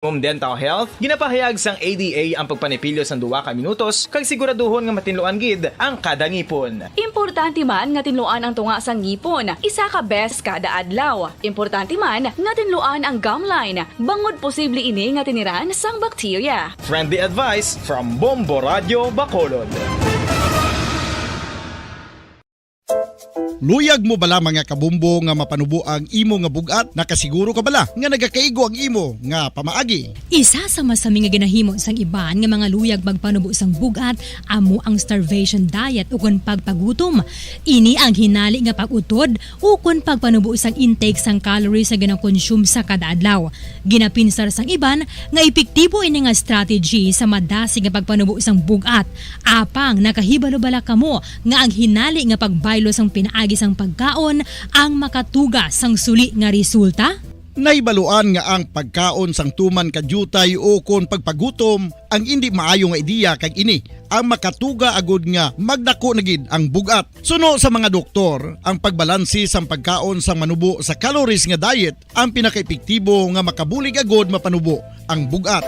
Dental Health, ginapahayag sang ADA ang pagpanipilyo sang 2 ka minutos kag siguraduhon nga matinluan gid ang kada ngipon. Importante man nga tinluan ang tunga sang ngipon, 1 ka beses kada adlaw. Importante man nga tinluan ang gum line, bangod posible ini nga tiniran sang bakterya. Friendly advice from Bombo Radio Bacolod. Luyag mo bala mga kabumbo nga mapanubo ang imo nga bugat? Nakasiguro ka bala nga nagakaigo ang imo nga pamaagi? Isa sa masami nga ginahimo sang iban nga mga luyag magpanubo sang bugat amo ang starvation diet ukon pagpagutom. Ini ang hinali nga pag-utod ukon pagpanubo sang intake sang calories sa gina-consume sa kada adlaw. Ginapinsar sang iban nga epektibo ini nga strategy sa madasig nga pagpanubo sang bugat. Apang nakahibalo bala kamo nga ang hinali nga pagbaylo sang pinaagi sang pagkaon ang makatuga sang suli nga resulta? Naibaluan nga ang pagkaon sang tuman kadyutay o kon pagpagutom ang hindi maayo nga ideya kag ini ang makatuga agud nga magdako na gid ang bugat. Suno sa mga doktor, ang pagbalansi sang pagkaon sang manubo sa calories nga diet ang pinakaepektibo nga makabulig agud mapanubo ang bugat.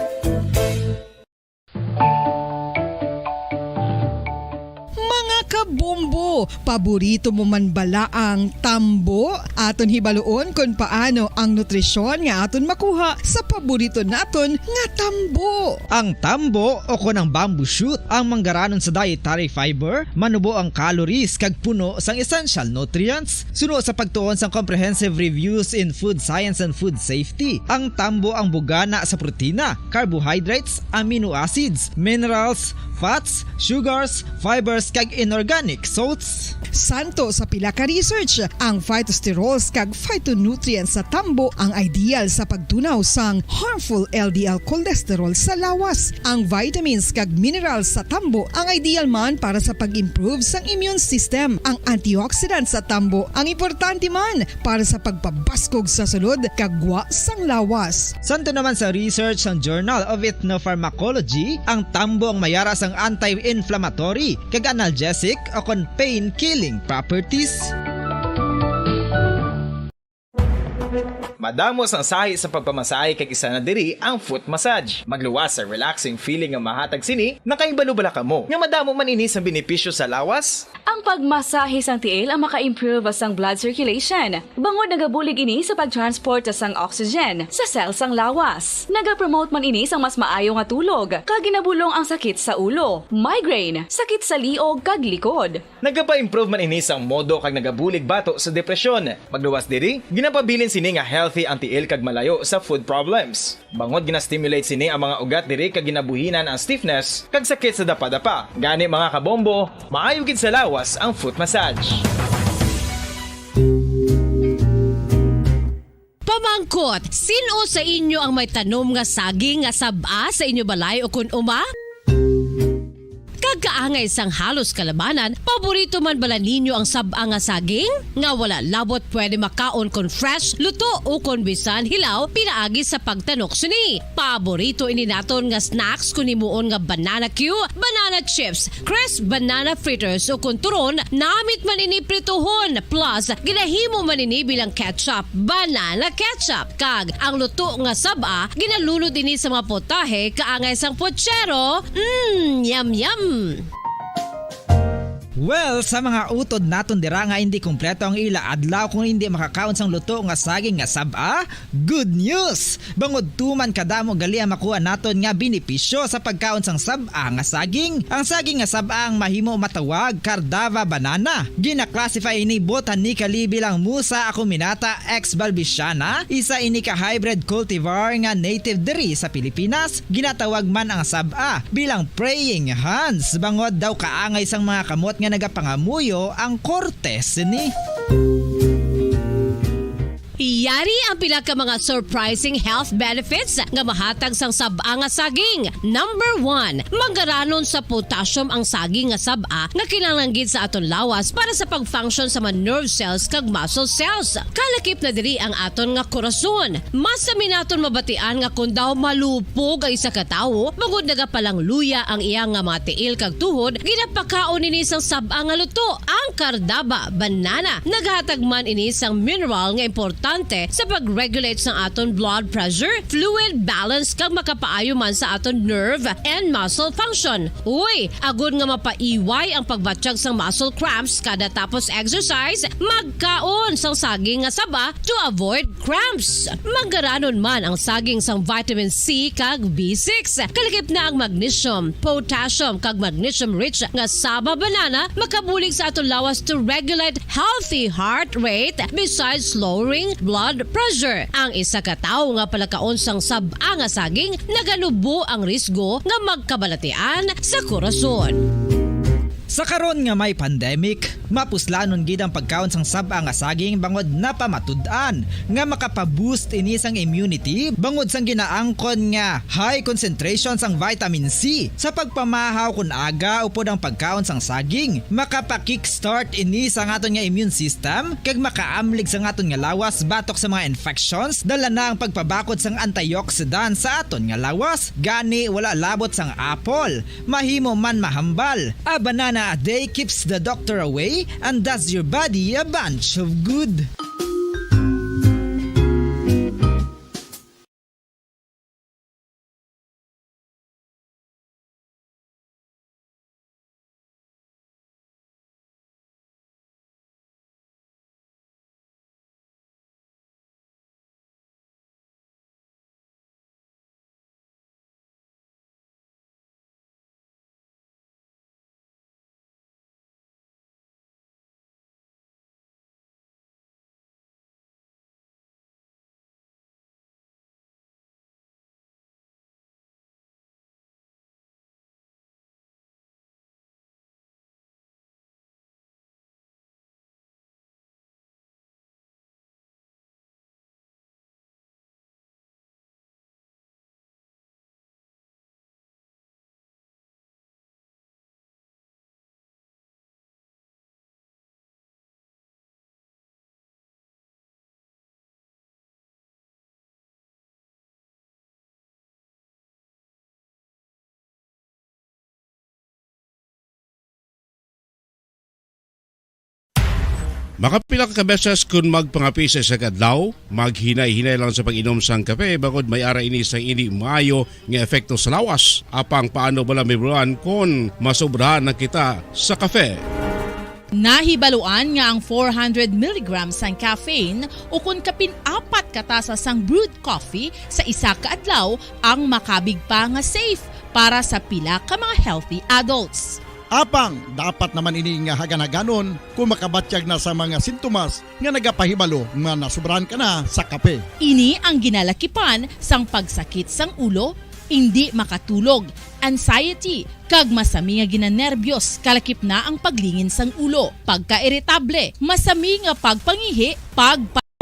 Kabombo, paborito mo man bala ang tambo? Aton hibaluon kung paano ang nutrisyon nga aton makuha sa paborito naton nga tambo. Ang tambo o kon ang bamboo shoot ang manggaranon sa dietary fiber, manubo ang calories kag puno sang essential nutrients. Suno sa pagtuon sang comprehensive reviews in food science and food safety, ang tambo ang bugana sa protina, carbohydrates, amino acids, minerals, fats, sugars, fibers kag inorganic salts. Santo sa pila ka research, ang phytosterols kag phytonutrients sa tambo ang ideal sa pagtunaw sang harmful LDL cholesterol sa lawas. Ang vitamins kag minerals sa tambo ang ideal man para sa pag-improve sang immune system. Ang antioxidants sa tambo ang importante man para sa pagpabaskog sa sulod kag gwa sang lawas. Santo naman sa research ng Journal of Ethnopharmacology, ang tambo ang mayara sang anti-inflammatory kag analgesic o kon pain-killing properties. Madamos ang sahi sa pagpamasahe kag isa na diri ang foot massage. Magluwas sa relaxing feeling nga mahatag sini, nakaibalo-bala ka mo. Nga madamo man ini sa benepisyo sa lawas. Ang pagmasahe sang tiil ang maka-improve sang blood circulation. Bangod nagabulig ini sa pagtransport sang oxygen sa cells sang lawas. Nagapromote man ini sang mas maayo nga tulog, kag ginabulong ang sakit sa ulo, migraine, sakit sa liog kag likod. Nagapa-improve man ini sang modo kag nagabulig bato sa depresyon. Magluwas diri, ginapabilin sini nga healthy ang tiil kag malayo sa food problems. Bangod gina-stimulate sini ang mga ugat diri kag ginabuhinan ang stiffness kag sakit sa dapa-dapa. Gani mga kabombo, maayo gid sa lawas ang foot massage. Pamangkot, sino sa inyo ang may tanom nga saging nga sab-a sa inyo balay o kun uma? Kagkaangay sang halos kalabanan, paborito man bala ninyo ang sab-a nga saging? Nga wala labot pwede makaon kon fresh, luto o kon bisan hilaw pinaagi sa pagtanok sini. Paborito ini naton nga snacks kun himuon nga banana Q, banana chips, crisp banana fritters o kun turon, namit man ini prituhon plus ginahimo man ini bilang ketchup, banana ketchup. Kag ang luto nga sab-a ginalunod ini sa mga potahe kaangay sang pochero. Yum yum. Well, sa mga utod naton dira nga hindi kumpleto ang ila adlaw kung hindi makakaon sang luto nga saging nga sab-a, good news! Bangod tuman kadamo gali ang makuha naton nga benepisyo sa pagkaon sang sab-a nga saging. Ang saging nga sab-a ang mahimo matawag Cardava banana. Gina-classify ini botanically bilang Musa acuminata ex balbisiana, isa ini ka hybrid cultivar nga native diri sa Pilipinas. Ginatawag man ang sab-a bilang praying hands. Bangod daw kaangay sang mga kamot nga nagapangamuyo ang kortes ni. Yari ang pila ka mga surprising health benefits nga mahatag sang sab-a nga saging. Number 1, manggaranon sa potassium ang saging nga sab-a nga kinahanglan gid sa aton lawas para sa pag-function sa mga nerve cells kag muscle cells. Kalakip na diri ang aton nga korason. Mas sa minaton mabatian nga kun daw malupog ang isa ka tawo, bangod nagapalang luya ang iyang nga mga tiil kag tuhod, ginapakaon ini sang sab-a nga luto, ang Cardava banana. Naghatag man ini sang mineral nga importante importante sa pag-regulate sa aton blood pressure, fluid balance kag makapaayo man sa aton nerve and muscle function. Uy, agud nga mapaiway ang pagbatsyag sang muscle cramps kada tapos exercise, magkaon sang saging nga saba to avoid cramps. Magaranon man ang saging sang vitamin C kag B6. Kalikip na ang magnesium, potassium kag magnesium rich nga saba banana makabulig sa aton lawas to regulate healthy heart rate besides lowering blood pressure. Ang isa ka tawo nga palakaon sang sab-a nga saging naganubo ang risgo nga magkabalatian sa korason. Sa karon nga may pandemic, mapuslanon gid ang pagkaon sang sab-a nga saging bangod napamatud-an nga makapaboost ini sang immunity bangod sang ginaangkon nga high concentration sang vitamin C. Sa pagpamahaw kun aga upod ang pagkaon sang saging, makapa-kickstart ini sa aton nga immune system kag makaamlig sa aton nga lawas batok sa mga infections, dala na ang pagpabakod sang antioxidant sa aton nga lawas. Gani wala labot sang apple, mahimo man mahambal. A banana a day keeps the doctor away and does your body a bunch of good. Makapila ka beses kung magpangapisa sa kadlaw, maghinay-hinay lang sa pag-inom sang kape bagod may ara ini sang hindi maayo nga epekto sa lawas. Apang paano bala mibuan kung masobrahan na kita sa kape? Nahibaluan nga ang 400 mg sang caffeine o kung kapin-apat katasa sang brewed coffee sa isa ka adlaw ang makabigpa nga safe para sa pila ka mga healthy adults. Apang, dapat naman ini nga haganaganon kung makabatsyag na sa mga sintomas nga nagapahibalo nga nasubrahan ka na sa kape. Ini ang ginalakipan sang pagsakit sang ulo, hindi makatulog, anxiety, kag masami nga ginanerbiyos, kalakip na ang paglingin sang ulo, pagka-irritable, masami nga pagpangihi,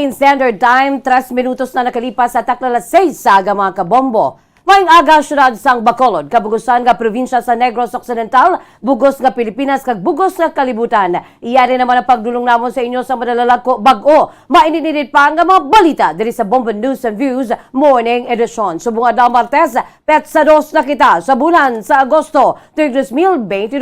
Standard Time, 3 minutos na nakalipas sa takla 6 saga mga kabombo. Maing aga syudad sang Bacolod, kabugusan nga probinsya sa Negros Occidental, bugos nga Pilipinas kag bugos nga kalibutan. Iyari naman ang pagdulong namon sa inyo sa madalalako bag-o. Maininit pa nga mga balita diri sa Bombo News and Views Morning Edition. Subong adlaw Martes, petsados na kita sa bulan sa Agosto 2022.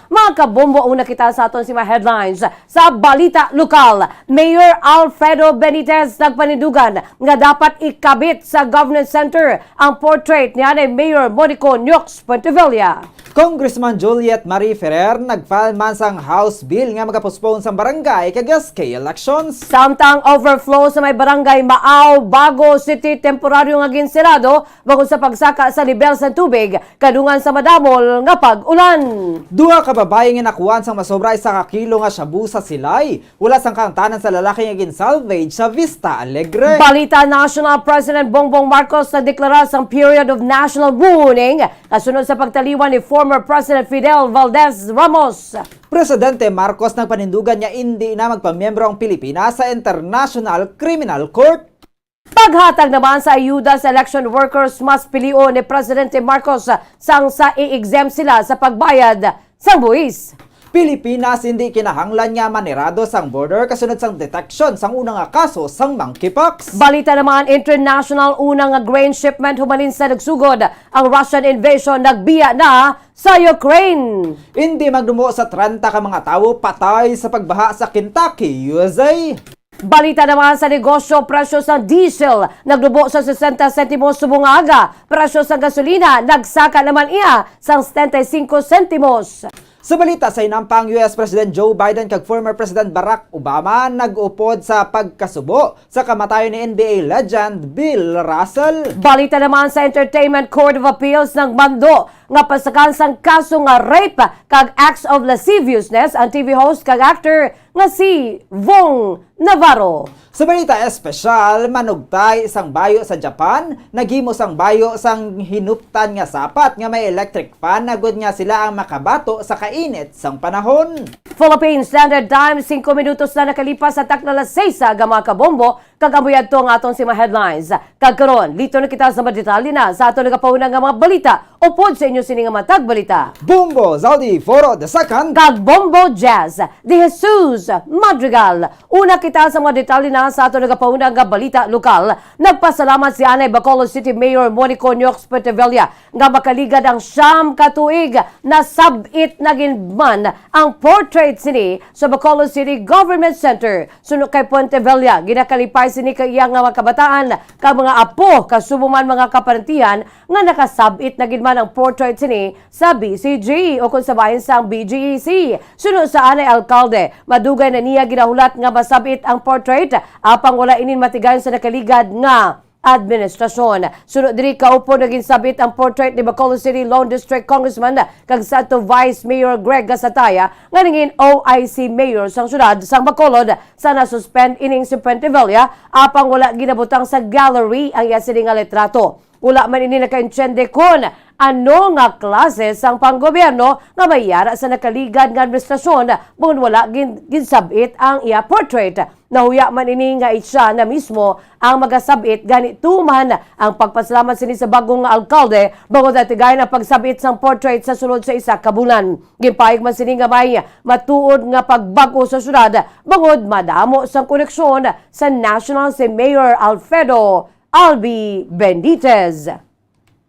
Mga kabombo, una kita sa aton si mga headlines sa balita lokal. Mayor Alfredo Benitez nagpanindugan nga dapat ikabit sa Governance Center ang portrait niya ni Mayor Monico Nyox Puentevilla. Congressman Juliet Marie Ferrer nagfile man sang House Bill nga magapostpone sa barangay kag SK elections. Samtang overflow sa may barangay Maaw, Bago City temporaryo nga ginserado bangod sa pagsaka sa level sa tubig kadungan sa madamol nga pag-ulan. Duha ka babae nga nakuan sang masobra sa kakilo nga shabu sa Silay. Wala sang kangtanan sa lalaki nga ginsalvage sa Vista Alegre. Balita National President Bongbong Marcos na deklara sang period of national mourning kasunod sa pagtaliwan ni former President Fidel Valdez Ramos. Presidente Marcos nagpanindugan niya hindi na magpamiyembro ang Pilipinas sa International Criminal Court. Paghatag naman sa ayuda sa election workers, mas pilio ni Presidente Marcos sang sa i-exempt sila sa pagbayad sang buwis. Pilipinas hindi kinahanglan nga manirado sang border kasunod sang detection sang unang nga kaso sang monkeypox. Balita naman, international unang nga grain shipment humanin sa nagsugod ang Russian invasion nagbiya na sa Ukraine. Hindi magdumo sa 30 ka mga tawo patay sa pagbaha sa Kentucky, USA. Balita naman sa negosyo, presyo ng diesel nagdubo sa 60 sentimos subungaga. Presyo ng gasolina nagsaka naman iya sa 75 sentimos. Sa balita sa inampang US President Joe Biden kag former President Barack Obama nag-upod sa pagkasubo sa kamatayon ni NBA legend Bill Russell. Balita naman sa Entertainment Court of Appeals ng Mando nga pasakan sang kaso nga rape kag acts of lasciviousness ang TV host kag actor nga si Vong Navarro. Sa balita espesyal, manugtay isang bayo sa Japan, naghimo sang bayo sang hinuptan nga sapat nga may electric fan na good nga sila ang makabato sa kainit sang panahon. Philippine Standard Time, 5 minutos na nakalipas sa taknalas 6 sa mga kabombo, kag-ambuyad to ang atong si mga headlines. Kagkaroon, lito na kita sa madetalye na sa ato nagapaunang nga mga balita, upod sa inyo sining nga matag balita. Bumbo Zaldi Foro II Kag Bombo Jazz, De Jesus Madrigal. Una kita sa mga detalye na sa ato nagapaunang nga balita lokal. Nagpasalamat si Anay Bacolod City Mayor Monico Nyox Petevilla nga makaligad ang siyam katuig na sabit na ginman ang portrait sini sa Bacolod City Government Center. Suno kay Pontevilla, ginakalipay sini kay iyang nga mga kabataan kag mga apo kasubuman mga kaparentihan nga nakasabit na ginman ang portrait sini sa BCG o kung sabahin sa BGEC. Suno sa Anay Alcalde, madugay na niya ginahulat nga masabit ang portrait apang wala inin matigayon sa nakaligad nga administrasyon. Sunod diri kaupo naging sabit ang portrait ni Bacolod City Lone District Congressman kag Santo Vice Mayor Greg Gasataya nga ningin OIC Mayor sang syudad sang Bacolod sa nasuspend ining si Pontevilla apang wala ginabutang sa gallery ang iya sini nga litrato. Wala man ini naka-insyende kun ano nga klase sang panggobyerno nga mayara sa nakaligad nga administrasyon bukod wala ginsabit ang iya portrait. Nahuya man ini nga siya na mismo ang magasabit ganito man ang pagpasalamat sini sa bagong nga alkalde bukod at tigay na pagsabit sang portrait sa sulod sa isa ka bulan. Gimpayag man sini nga may matuod nga pagbago sa syudad bukod madamo sang koneksyon sa national si Mayor Alfredo Albi Benitez.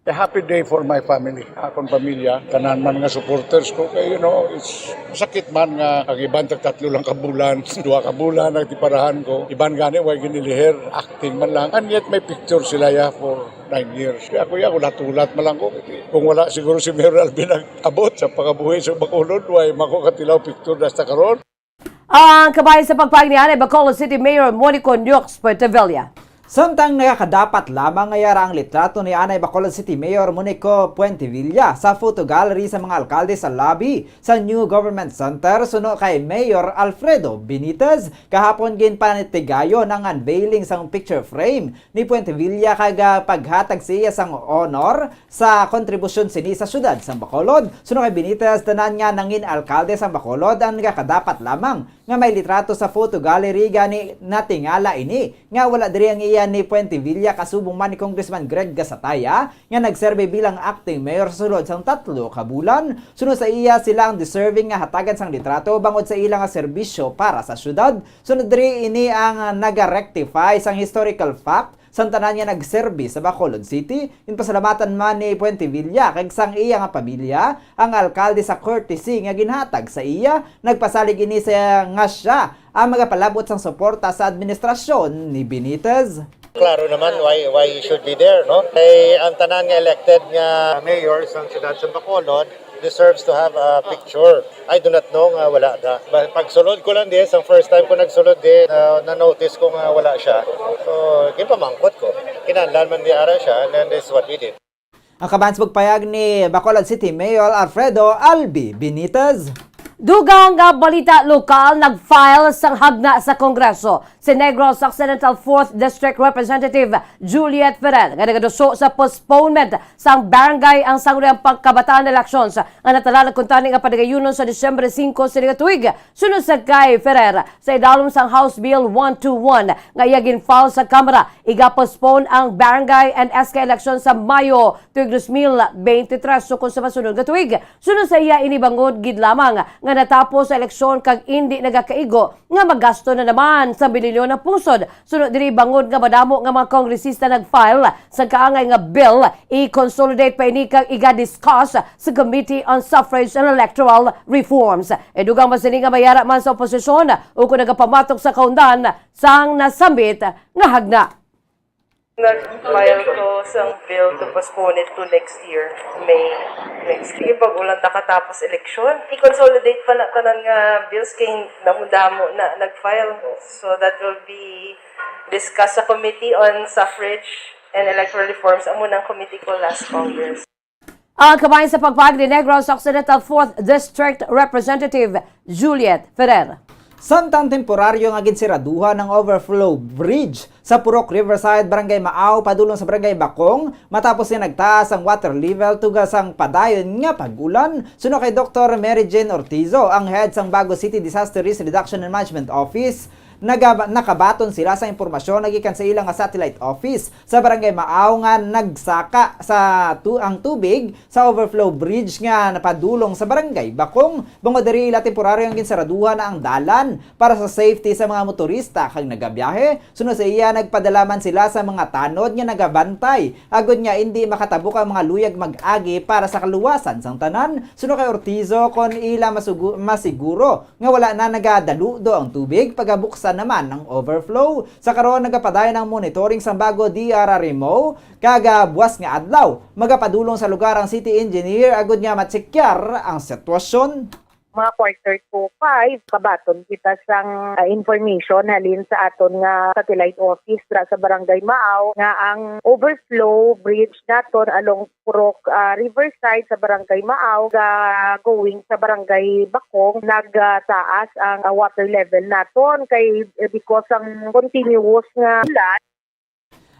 A happy day for my family, akong pamilya, tanan man nga supporters ko kay it's sakit man nga ang iban tatlo lang kabulan, 2 kabulan nagtiparahan ko. Iban gani way ginilihir, acting man lang. And yet may picture sila for 9 years. Kaya ako natulat man lang ko. Kung wala siguro si Mayor Alvin nag-abot sa pagabuhi sa Bacolod, way makukatilaw picture dasta karon. Ang kabayan sa pagpagnihan ay Bacolod City Mayor Monico Nyox Petevilla. Samtang nakakadapat lamang ngayara ang litrato ni Anay Bacolod City Mayor Monico Puentevilla sa photo gallery sa mga alkalde sa lobby sa New Government Center suno kay Mayor Alfredo Benitez. Kahapon ginpanitigayo ng unveiling sang picture frame ni Puentevilla kaga paghatag siya sang honor sa kontribusyon sini sa syudad sa Bacolod. Suno kay Benitez, tanan nga nangin alkalde sa Bacolod ang nakakadapat lamang nga may litrato sa photo gallery gani natingala ini nga wala diri ang iya ni Puentevilla kasubong man ni Congressman Greg Gasataya nga nagserbe bilang acting mayor sa sulod sang 3 ka bulan. Sunod sa iya sila ang deserving nga hatagan sang litrato bangod sa ilang nga serbisyo para sa syudad. Sunod diri ini ang naga-rectify sang historical fact santanan niya nagserbi sa Bacolod City. Inpasalamatan man ni Puentevilla kag sang iya nga pamilya ang alkalde sa courtesy nga ginhatag sa iya. Nagpasalig ini sa nga siya ang magapalabot sang suporta sa administrasyon ni Benitez. Klaro naman why he should be there, no? Kay ang tanan nga elected nga mayor sa siyudad sa Bacolod deserves to have a picture. I do not know nga wala da. Pagsulod ko lang ang first time ko nagsulod na-notice ko nga wala siya. So, ginpamangkot ko. Kinahanglan man di ara siya and then this is what we did. Ang kabansbog payag ni Bacolod City Mayor Alfredo Albi Benitez. Dugang nga balita lokal nag-file sang hagna sa Kongreso si Negros Occidental 4th District Representative Juliet Ferrer nga nagaduso sa postponement sang barangay ang sangguniang pagkabataan elections nga natala nagkuntani nga padagayunon sa Disyembre 5 sa tuig. Sunod sa kay Ferrer sa idalom sang House Bill 121 nga iya ginfile sa Kamara iga-postpone ang barangay and SK elections sa Mayo tuig 2023 sukon sa masunod nga tuig. Sunod sa iya inibangod gid lamang nga natapos sa eleksyon kag hindi nagakaigo nga magasto na naman sa bilyon milyon na pusod. Sunod diri bangod nga madamo nga mga kongresista nag-file sa kaangay nga bill i-consolidate pa ini kag iga-discuss sa Committee on Suffrage and Electoral Reforms. Dugang masini nga mayara man sa oposisyon o kung nagapamatok sa kaundan sang nasambit nga hagna. Nag-file ko sa bill to postpone it to next year, May next year. Pag ulang nakatapos eleksyon, i-consolidate pa na tanan nga bills kay namudamo na nag-file. So that will be discussed sa Committee on Suffrage and Electoral Reforms, amo ng committee ko last Congress. Ang kabayan sa pagpag ni Negros Occidental 4th District Representative Juliet Ferrer. Samtang temporaryo nga ginsiraduhan ng overflow bridge sa Purok Riverside, Barangay Maaw, padulong sa Barangay Bakong matapos na nagtaas ang water level tugas ang padayon nga pagulan. Suno kay Dr. Mary Jane Ortizo, ang head sang Bago City Disaster Risk Reduction and Management Office, nakabaton sila sa impormasyon nagikan sa ilang satellite office sa Barangay Maaw nga nagsaka sa ang tubig sa overflow bridge nga napadulong sa Barangay Bakong. Bangod diri ila temporaryong ginsaraduhan na ang dalan para sa safety sa mga motorista kag nagabiyahe. Sunod sa iya nagpadalaman sila sa mga tanod nga nagabantay agud nga hindi makatabok ang mga luyag mag-agi para sa kaluwasan sang tanan. Sunod kay Ortizo kon ila masiguro nga wala na nagadaludo ang tubig pagabuksan naman ng overflow. Sa karon nagapadayon ng monitoring sa Bago DRRMO kaga buwas nga adlaw magapadulong sa lugar ang city engineer agud nga matsekyar ang sitwasyon. Mga quarter to 5, kabaton kita sang information halin sa aton nga satellite office sa Barangay Maaw nga ang overflow bridge naton along Purok Riverside sa Barangay Maaw going sa Barangay Bakong nagtaas ang water level naton kay because ang continuous nga ulan.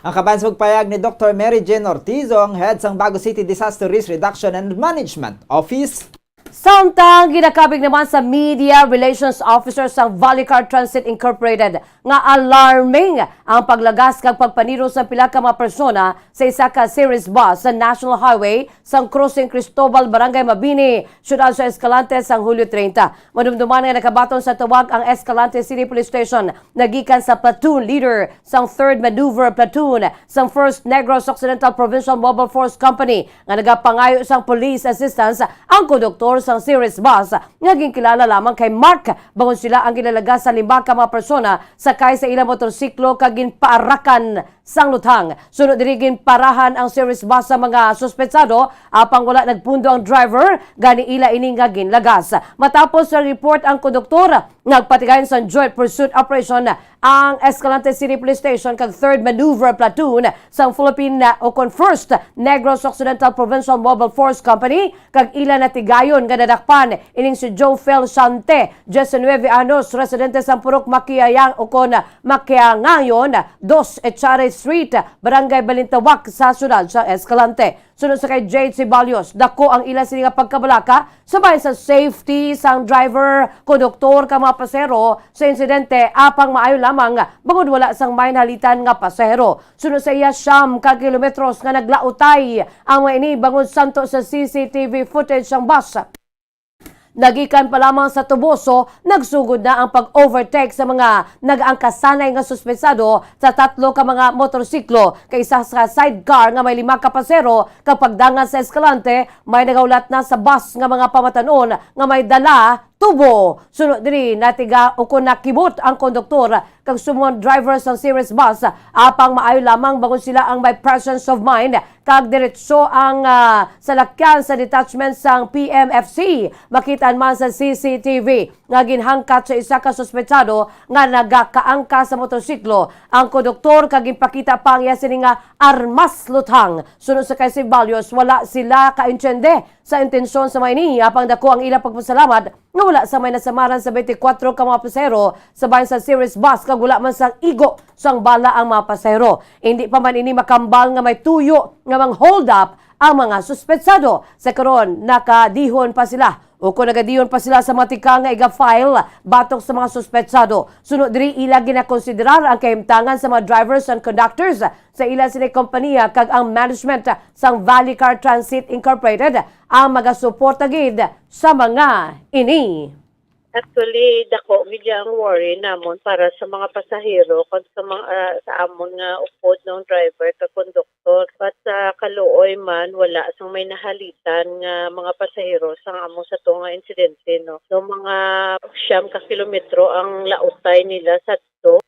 Ang kabansog payag ni Dr. Mary Jane Ortizo, ang head sang Bago City Disaster Risk Reduction and Management Office. Samtang ginakabig naman sa Media Relations Officer sa Valicar Transit Incorporated nga alarming ang paglagas kag pagpaniro sa pila ka mga persona sa isa ka series bus sa National Highway sang Crossing Cristobal, Barangay Mabini, syudad sa Escalante sang Hulyo 30. Madumduman nga nakabaton sa tuwag ang Escalante City Police Station nagikan sa platoon leader sang 3rd Maneuver Platoon sang 1st Negros Occidental Provincial Mobile Force Company nga nagapangayo sang police assistance ang konduktor sang series bus nga ginkilala lamang kay Mark. Bangon sila ang ginalaga sa 5 ka mga persona sakay sa ilang motorsiklo kag ginpaarakan sang lutang. Sunod diri ginparahan ang series bus sa mga suspetsado apang wala nagpundo ang driver gani ila ini nga ginlagas. Matapos sa report ang konduktor nagpatigayon sa joint pursuit operation ang Escalante City Police Station kag 3rd Maneuver Platoon sang Philippine o 1st Negros Occidental Provincial Mobile Force Company kag ila natigayon nga nadakpan ining si Joe Fel Sante, 19 anos, residente sa Purok Makiayang o kon Makiangayon, 2 Echare Street, Barangay Balintawak sa syudad sa Escalante. Sunod sa kay Jade Cibalios, dako ang ila sila pagkabalaka sabay sa safety sang driver, konduktor ka mga pasero sa insidente apang maayo lamang bangod wala sang may nalitan nga pasero. Sunod sa iya siyam ka kilometros nga naglautay ang mga ini bangod santo sa CCTV footage sang bus. Nagikan pa lamang sa Tuboso, nagsugod na ang pag-overtake sa mga nag-angkasanay nga suspensado sa 3 ka mga motorsiklo kaysa sa sidecar nga may 5 ka pasero kapag dangan sa Escalante, may nagaulat na sa bus nga mga pamatanon nga may dala tubo. Sunod diri natiga o kung nakibot ang konduktor kag sumon driver sa series bus apang maayo lamang bangon sila ang may presence of mind kag diretso ang salakyan sa detachment sang PMFC. Makitaan man sa CCTV nga ginhangkat sa isa ka suspetsado nga nagakaangka sa motorsiklo ang konduktor kag ginpakita pa ang sini nga armas lutang. Sunod sa kay Cibalios, wala sila kaintsende sa intensyon sa may apang dako ang ilang pagpasalamat nga wala sa may nasamaran sa 24 ka mga pasahero sabay sa series bus kag wala man sang igo sang bala ang mga pasahero. Hindi pa man ini makambal nga may tuyo nga mang hold up ang mga suspetsado. Sa karon nakadihon pa sila o kung nagadiyon pa sila sa matika nga iga-file batok sa mga suspetsado. Sunod diri ila ginakonsiderar ang kahimtangan sa mga drivers and conductors sa ila sini kompanya kag ang management sang Valicar Transit Incorporated ang magasuporta gid sa mga ini. Actually, dako gid ang worry namon para sa mga pasahero kung sa mga sa amon nga upod ng driver ka konduktor. But sa kaluoy man wala sang may nahalitan nga mga pasahero sang amo sa to nga insidente no. So mga 9 ka kilometro ang lautay nila sa to.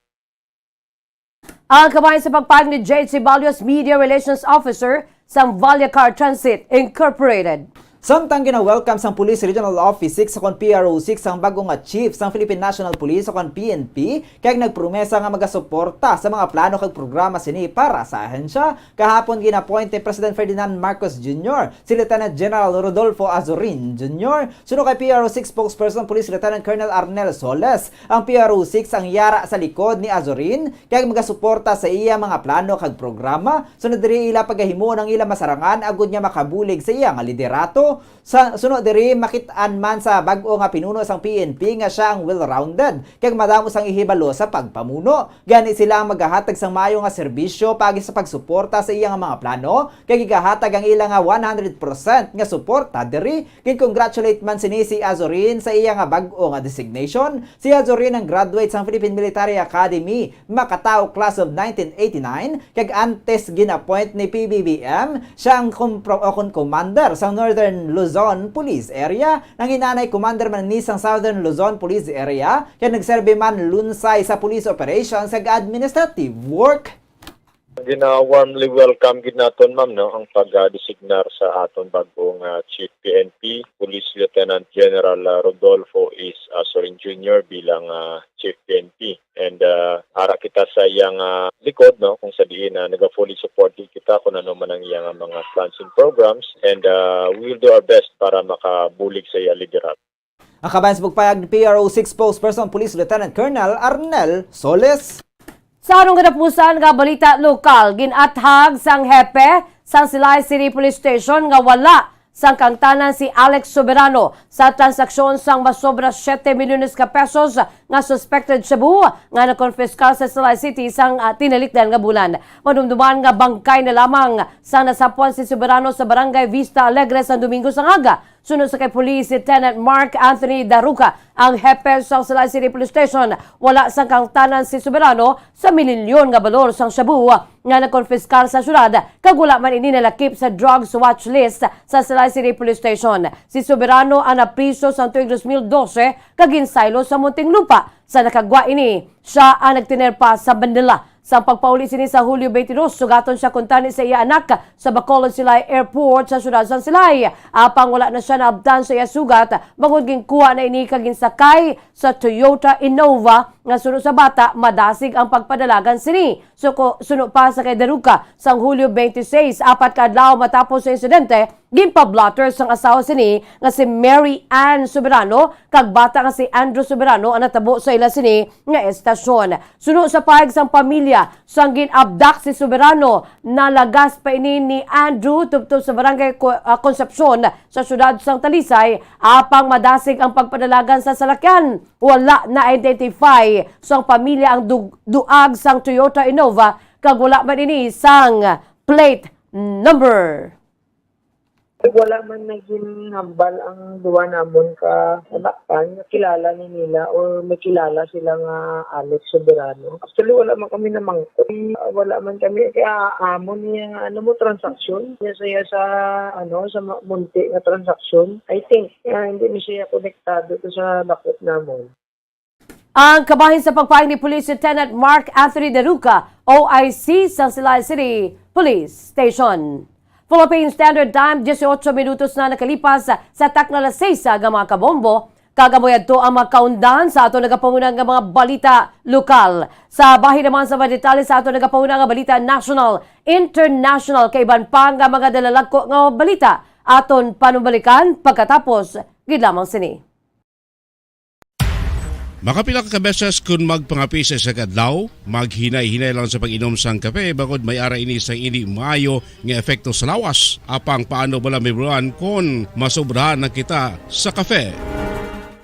Ang kabayan sa pagpag ni J.C. Balios, Media Relations Officer sa Valia Car Transit Incorporated. Samtang gina-welcome sang Police Regional Office 6 sa kon PRO6 ang bagong nga chief sang Philippine National Police sa kon PNP kay nagpromesa nga magasuporta sa mga plano kag programa sini para sa ahensya. Kahapon gina-appoint ni President Ferdinand Marcos Jr. si Lieutenant General Rodolfo Azorin Jr. Suno kay PRO6 spokesperson Police Lieutenant Colonel Arnel Soles. Ang PRO6 ang yara sa likod ni Azorin kay magasuporta sa iya mga plano kag programa. Sunod diri ila pagahimo ng ila masarangan agud niya makabulig sa iya nga liderato. Sa sunod diri makit-an man sa bag-o nga pinuno sang PNP nga siya ang well-rounded kay madamo sang ihibalo sa pagpamuno. Gani sila ang maghahatag sang maayo nga serbisyo pagi sa pagsuporta sa iyang mga plano kay gigahatag ang ila nga 100% nga suporta diri. Kay congratulate man sini si Azorin sa iyang nga bag-o nga designation. Si Azorin ang graduate sang Philippine Military Academy makatao class of 1989 kay antes gina-appoint ni PBBM siya ang commander sa Northern Luzon Police Area. Nang hinanay commander man ni sang Southern Luzon Police Area kaya nagserbe man lunsay sa police operations sa administrative work. Gina-warmly welcome gid naton ma'am no ang pag-designar sa aton bagong Chief PNP, Police Lieutenant General Rodolfo Azorin Jr. bilang Chief PNP. And ara kita sa iyang likod no kung sabihin na naga-fully support kita kung ano man ang iyang mga plans and programs, and we will do our best para makabulig sa iya liderat. Ang kabayan sa pagpayag ni PRO6 spokesperson Police Lieutenant Colonel Arnel Soles. Sa anong katapusan nga balita lokal, ginathag sang hepe sang Silay City Police Station nga wala sang kangtanan si Alex Soberano sa transaksyon sang masobra 7 milyones ka pesos nga suspected shabu nga nakonfiskal sa Silay City sang tinalikdan nga bulan. Madumduman nga bangkay na lamang sang nasapuan si Soberano sa Barangay Vista Alegre sa Domingo sang aga. Sunod sa kay Police Lieutenant Mark Anthony Daruca, ang hepe sa Silay City Police Station, wala sang kangtanan si Soberano sa milyon nga balor sang shabu nga nakonfiskal sa syudad kag wala man ini nalakip sa drugs watch list sa Silay City Police Station. Si Soberano ang napriso sa tuig 2012 kag ginsaylo sa Muntinlupa. Sa nakagwa ini, siya ang nagtinerpa sa Bandila. Sa pagpauli sini sa Hulyo 22, sugaton siya kuntani sa iya anak sa Bacolod Silay Airport sa syudad sang Silay. Apang wala na siya naabdan sa iya sugat, bangod ginkuha na ini kag ginsakay sa Toyota Innova nga sunod sa bata, madasig ang pagpadalagan sini. Sunod pa sa kay Daruca sang Hulyo 26, 4 ka adlaw matapos sa insidente, ginpablotter sang asawa sini nga si Mary Ann Soberano kag bata nga si Andrew Soberano ang natabo sa ila sini nga estasyon. Sunod sa pahig sang pamilya sang ginabdak si Soberano, nalagas pa ini ni Andrew tubtob sa Barangay Concepcion sa syudad sang Talisay. Apang madasig ang pagpadalagan sa salakyan, wala na identify sang pamilya ang duag sang Toyota Innova kag wala man ini sang plate number. Wala man naging hambal ang duwa namon ka anak-an nga kilala ni nila or may kilala sila nga Alex Soberano. Actually wala man kami namangkot. Wala man kami kaya amon niya transaksyon niya saya sa sa munti nga transaksyon. I think hindi ni siya konektado to sa dakot namon. Ang kabahin sa pagpahing ni Police Lieutenant Mark Anthony Daruca, OIC sa Silay City Police Station. Philippine Standard Time, 18 minutos na nakalipas sa takna 6 nga mga kabombo. Kagamoy adto ang makaundan sa ato nagapamunang nga mga balita lokal. Sa bahin naman sa mga detalye sa ato nagapamunang nga balita national, international, kaiban pa nga mga dalalagko nga balita. Aton panumbalikan pagkatapos, gid lamang sini. Makapila ka beses kung magpangapi sa kadlaw, maghinay-hinay lang sa pag-inom sang kape bagod may ara ini sang hindi maayo nga epekto sa lawas. Apang paano bala mibruan kung masobrahan na kita sa kape.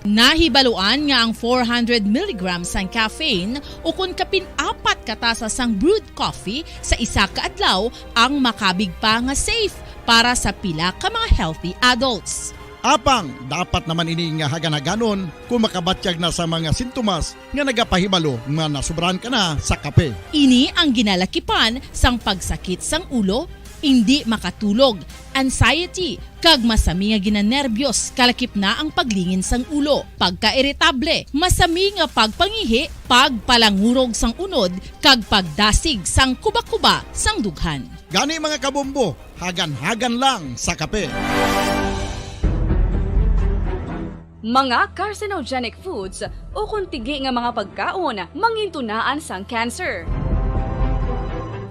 Nahibaluan nga ang 400 mg sang caffeine o kung kapin-4 katasa sang brewed coffee sa isa ka adlaw ang makabig pa nga safe para sa pila ka mga healthy adults. Apang dapat naman ini nga hagan-haganon kung makabatyag na sa mga sintomas nga nagapahibalo nga nasubrahan ka na sa kape. Ini ang ginalakipan sang pagsakit sang ulo, hindi makatulog, anxiety, kag masami nga ginanerbiyos, kalakip na ang paglingin sang ulo, pagka-iritable, masami nga pagpangihi, pagpalangurog sang unod, kag pagdasig sang kuba-kuba sang dughan. Gani mga kabombo, hagan-hagan lang sa kape. Mga carcinogenic foods o kuntigi nga mga pagkaon mangintunaan sang cancer.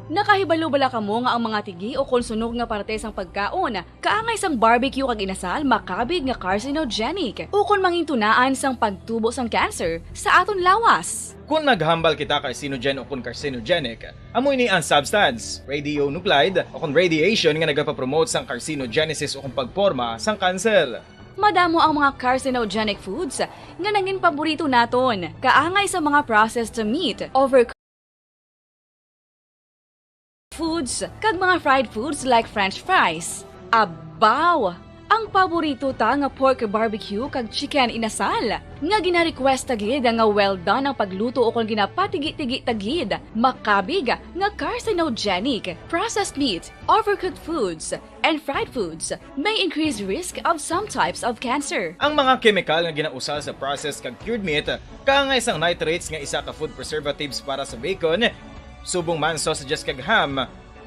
Nakahibalo bala kamo nga ang mga tigi o konsunog nga parte sang pagkaon kaangay sang barbecue kag inasal makabig nga carcinogenic o kon mangintunaan sang pagtubo sang cancer sa aton lawas. Kung naghambal kita carcinogen o kung carcinogenic, amoy ni ang substance, radionuclide o kung radiation nga nagapapromote sang carcinogenesis o kung pagporma sang cancer. Madamo ang mga carcinogenic foods nga nangin paborito naton kaangay sa mga processed meat, over foods, kag mga fried foods like french fries. Abaw! Ang paborito ta nga pork barbecue kag chicken inasal. Nga gina-request tagid nga well done ang pagluto o kung ginapatigi-tigi tagid. Makabig nga carcinogenic, processed meat, overcooked foods, and fried foods may increase risk of some types of cancer. Ang mga chemical nga ginausal sa processed kag cured meat, kaangay sang nitrates nga isa ka food preservatives para sa bacon, subong man sausages kag ham,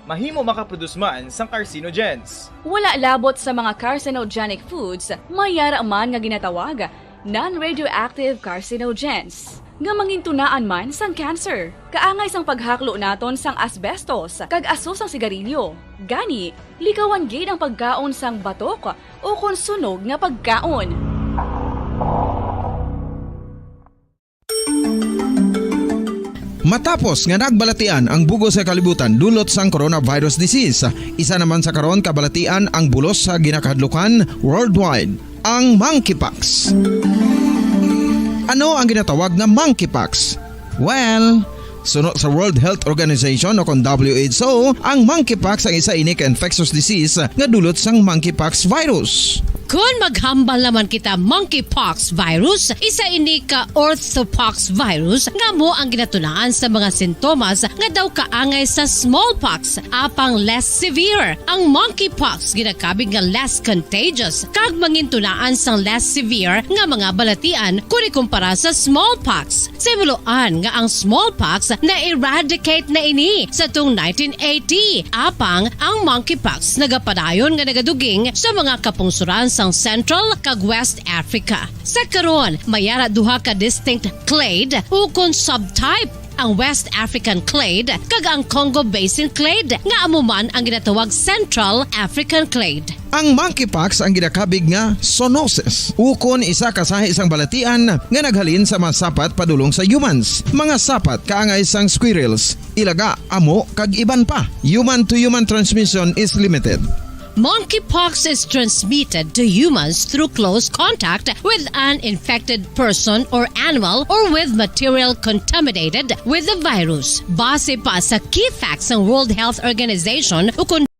mahimo makaproduce man sang carcinogens. Wala labot sa mga carcinogenic foods, mayara man nga ginatawag non-radioactive carcinogens nga mangintunaan man sang cancer. Kaangay sang paghaklo naton sang asbestos kag aso sang sigarilyo. Gani, likawan gid ang pagkaon sang batok o konsunog nga pagkaon. Matapos nga nagbalatian ang bugos sa kalibutan dulot sang coronavirus disease, isa naman sa karon kabalatian ang bulos sa ginakahadlukan worldwide, ang monkeypox. Ano ang ginatawag na monkeypox? Well, sunod sa World Health Organization o kung WHO, ang monkeypox ang isa ini ka infectious disease nga dulot sang monkeypox virus. Kung maghambal naman kita monkeypox virus, isa ini ka orthopox virus nga mo ang ginatunaan sa mga sintomas nga daw kaangay sa smallpox, apang less severe. Ang monkeypox ginakabig nga less contagious kag mangintunaan sang less severe nga mga balatian kung ikumpara sa smallpox. Simuloan nga ang smallpox na eradicate na ini sa tung 1980, apang ang monkeypox nagapadayon nga nagaduging sa mga kapungsuran sang Central kag West Africa. Sa karon, mayara duha ka distinct clade o kung subtype, ang West African clade kag ang Congo Basin clade nga amuman ang ginatawag Central African clade. Ang monkeypox ang ginakabig nga zoonosis. Ukon isa kasahi isang balatian nga naghalin sa mga sapat padulong sa humans. Mga sapat kaangay sang squirrels, ilaga, amo kag iban pa. Human to human transmission is limited. Monkeypox is transmitted to humans through close contact with an infected person or animal or with material contaminated with the virus. Base pa sa key facts ng World Health Organization ukon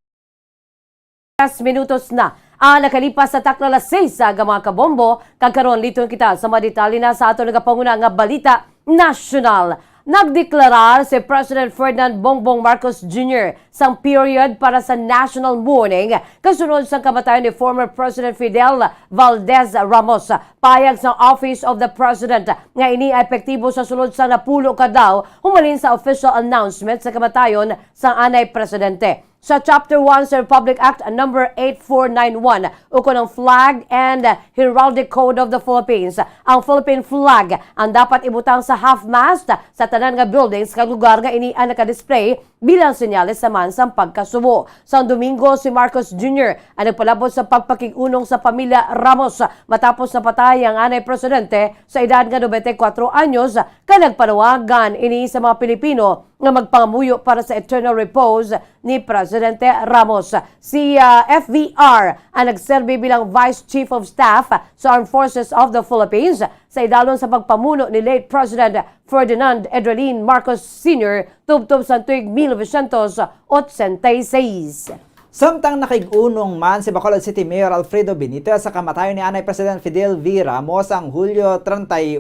10 minutos na ang nakalipas sa takla las 6 sa mga kabombo. Kagkaroon dito kita sa mga detalye na sa ato nagapanguna nga balita nasyonal. Nagdeklarar si President Ferdinand Bongbong Marcos Jr. sang period para sa national mourning kasunod sa kamatayon ni former President Fidel Valdez Ramos. Payag sa Office of the President nga ini epektibo sa sulod sa napulo ka daw humalin sa official announcement sa kamatayon sa anay presidente. Sa Chapter 1 sa Republic Act number 8491 ukon ang Flag and Heraldic Code of the Philippines. Ang Philippine flag ang dapat ibutang sa half-mast sa tanan nga buildings kag lugar nga ini ang nakadisplay bilang senyales sa mansang pagkasubo. Sa Domingo, si Marcos Jr. ang nagpalabot sa pagpakig-unong sa pamilya Ramos matapos na patay ang anay presidente sa edad nga 94 anyos ka nagpanawagan ini sa mga Pilipino nga magpangamuyo para sa eternal repose ni Presidente Ramos. Si FVR ang nagserbi bilang Vice Chief of Staff sa Armed Forces of the Philippines sa idalon sa pagpamuno ni late President Ferdinand Edralin Marcos Sr. tubtob sa tuig 1986. Samtang nakig-unong man si Bacolod City Mayor Alfredo Benitez sa kamatayon ni Anay President Fidel V. Ramos ang Hulyo 31,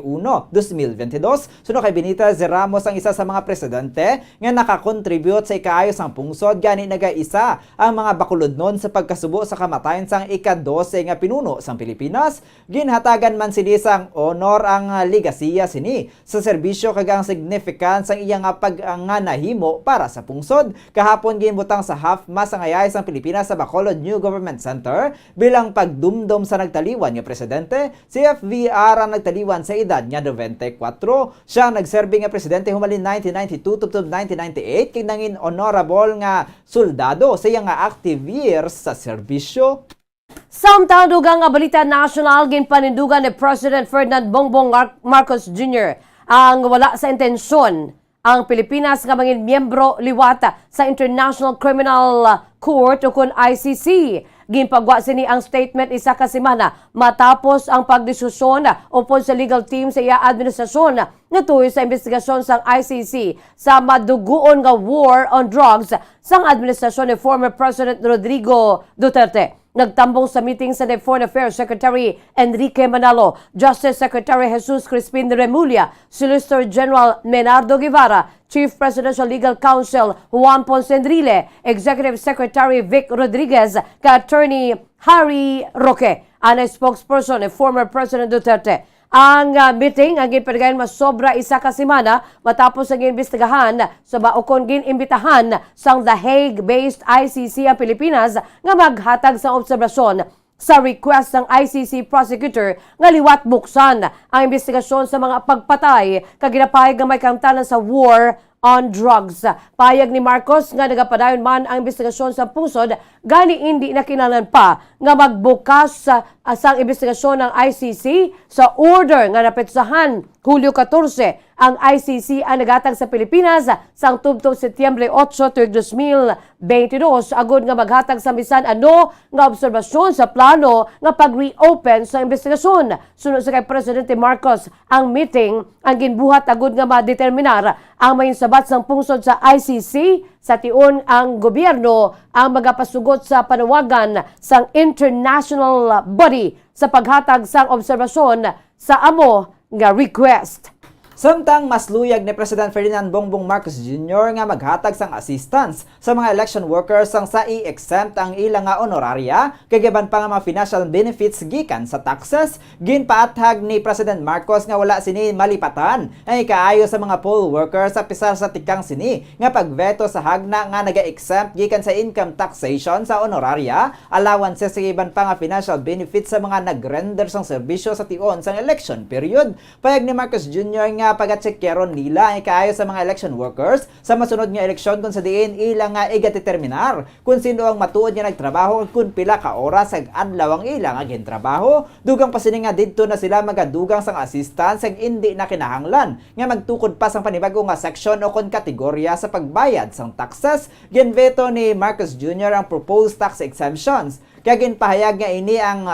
2022, suno kay Benitez Ramos ang isa sa mga presidente nga nakakontribute sa ikaayos ng pungsod gani nagaisa ang mga Bacolodnon sa pagkasubo sa kamatayon sang ika-12 nga pinuno sang Pilipinas. Ginhatagan man sini sang honor ang ligasiya sini sa serbisyo kag ang significance ang iyang pag-nahimo para sa pungsod. Kahapon ginbutang sa half-mast ang ayay sang Pilipinas sa Bacolod New Government Center bilang pagdumdum sa nagtaliwan nga presidente. Si FVR ang nagtaliwan sa edad nga 94. Siya ang nagserbi nga presidente humalin 1992 tubtob 1998 kay nangin honorable nga soldado sa iyang nga active years sa serbisyo. Samtang dugang nga balita national ginpanindugan ni President Ferdinand Bongbong Marcos Jr. ang wala sa intensyon ang Pilipinas nga mangin miyembro liwata sa International Criminal Court o kun ICC. Ginpagwa sini ang statement isa ka semana matapos ang pagdiskusyon upod sa legal team sa iya administrasyon natuloy sa investigasyon sang ICC sa maduguon nga war on drugs sang administrasyon ni former President Rodrigo Duterte. Nagtambong sa meeting sa Foreign Affairs Secretary Enrique Manalo, Justice Secretary Jesus Crispin Remulla, Solicitor General Menardo Guevara, Chief Presidential Legal Counsel Juan Ponce Enrile, Executive Secretary Vic Rodriguez, ka-Attorney Harry Roque, ang spokesperson ni former President Duterte. Ang meeting ang ginpadayon masobra isa ka semana matapos ang imbestigahan sa baokon ginimbitahan sang The Hague-based ICC ang Pilipinas nga maghatag sa obserbasyon sa request ng ICC prosecutor nga liwat buksan ang investigasyon sa mga pagpatay kag ginapayag nga may kamtanan sa war on drugs. Payag ni Marcos nga nagapadayon man ang investigasyon sa pungsod gani hindi na kinahanglan pa nga magbukas sang investigasyon ng ICC sa order nga napetsahan Hulyo 14 ang ICC ang nagatag sa Pilipinas sang tubtob Setyembre 8, 2022 agud nga maghatag sa bisan ano nga obserbasyon sa plano nga pag-reopen sa investigasyon. Sunod sa kay Presidente Marcos, ang meeting ang ginbuhat agud nga madeterminar ang mahinsabat sang pungsod sa ICC sa tiun ang gobyerno ang magapasugot sa panawagan sang international body sa paghatag sang obserbasyon sa amo nga request. Samtang mas luyag ni President Ferdinand Bongbong Marcos Jr. nga maghatag sang assistance sa mga election workers sang sa i-exempt ang ilang nga honoraria kagaban pa nga mga financial benefits gikan sa taxes. Ginpaathag ni President Marcos nga wala sini malipatan ang ikaayo sa mga poll workers sa pisar sa tikang sini nga pagveto sa hagna nga naga-exempt gikan sa income taxation sa honoraria, allowances sa iban pa nga financial benefits sa mga nagrender sang serbisyo sa tion sang election period. Payag ni Marcos Jr. nga pag-atsekyaron nila ang ikaayo sa mga election workers sa masunod nga eleksyon kung sa diin ilang nga igadeterminar kung sino ang matuod nga nagtrabaho at kung pila ka oras ag adlaw ang ilang nga gintrabaho. Dugang pa sini nga didto na sila magadugang sang assistance ag hindi na kinahanglan nga magtukod pa sang panibago nga section o kon kategorya sa pagbayad sang taxes. Ginveto ni Marcos Jr. ang proposed tax exemptions. Kaya ginpahayag nga ini ang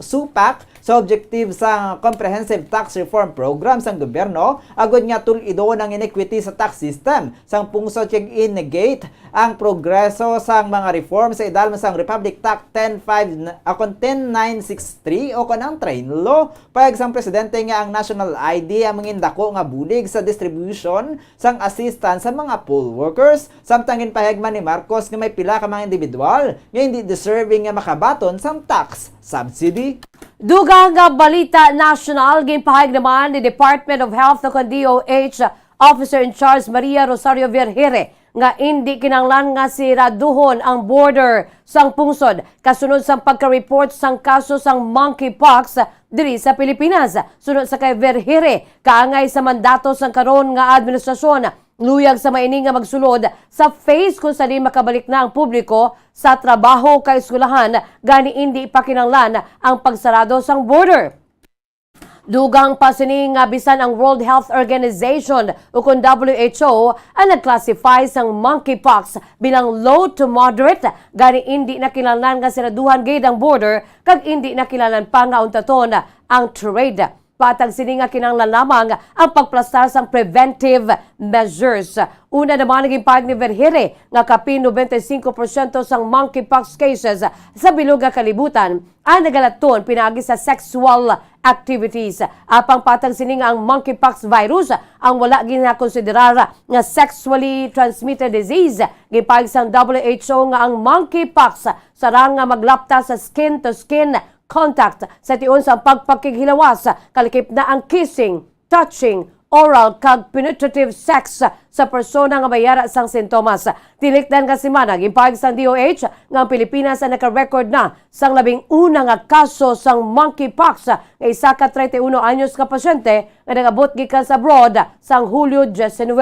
SUPAC sa objective sa Comprehensive Tax Reform Program sang gobyerno agud nga tulido ng inequity sa tax system sang pungsod kag in-negate ang progreso sang mga reform sa idalman sang Republic Act 10963 o kanang train law. Payag sang presidente nga ang national ID ang mangindako nga bulig sa distribution sang assistance sa mga poll workers. Samtang ginpahayag man ni Marcos nga may pila ka mga individual nga hindi deserving nga makabaton sang tax subsidy. Dugang nga balita national, ginpahayag naman ni Department of Health o DOH Officer in Charge Maria Rosario Vergere nga hindi kinanglan nga siraduhon ang border sang pungsod kasunod sang pagka-report sang kaso sang monkeypox diri sa Pilipinas. Sunod sa kay Vergere, kaangay sa mandato sang karon nga administrasyon luyag sa maini nga magsulod sa phase kung saan makabalik na ang publiko sa trabaho kay eskwelahan gani hindi pa kinanglan ang pagsarado sang border. Dugang pa sini nga bisan ang World Health Organization o kun WHO ang nag-classify sang monkeypox bilang low to moderate gani hindi na kinahanglan nga siraduhan gid ang border kag hindi na kinahanglan pa nga untaton ang trade. Patag sini nga kinahanglan lamang ang pagplastar sang preventive measures. Una naman naging pahayag ni Vergere nga kapin 95% sang monkeypox cases sa bilog nga kalibutan ang nagalaton pinaagi sa sexual activities. Apang patag sini nga ang monkeypox virus ang wala ginakonsiderar nga sexually transmitted disease. Gipahayag sang WHO nga ang monkeypox sarang nga maglapta sa skin to skin contact sa tiyon sa pagpakighilawas, kalikip na ang kissing, touching, oral kag penetrative sex sa persona nga mayara sang sintomas. Tilikdan ka simana, gipahayag sang DOH nga ang Pilipinas ang naka-record na sang 11 nga kaso sang monkeypox nga isa ka 31 anyos ka pasyente nga nagabot gikan sa abroad sang Hulyo 19.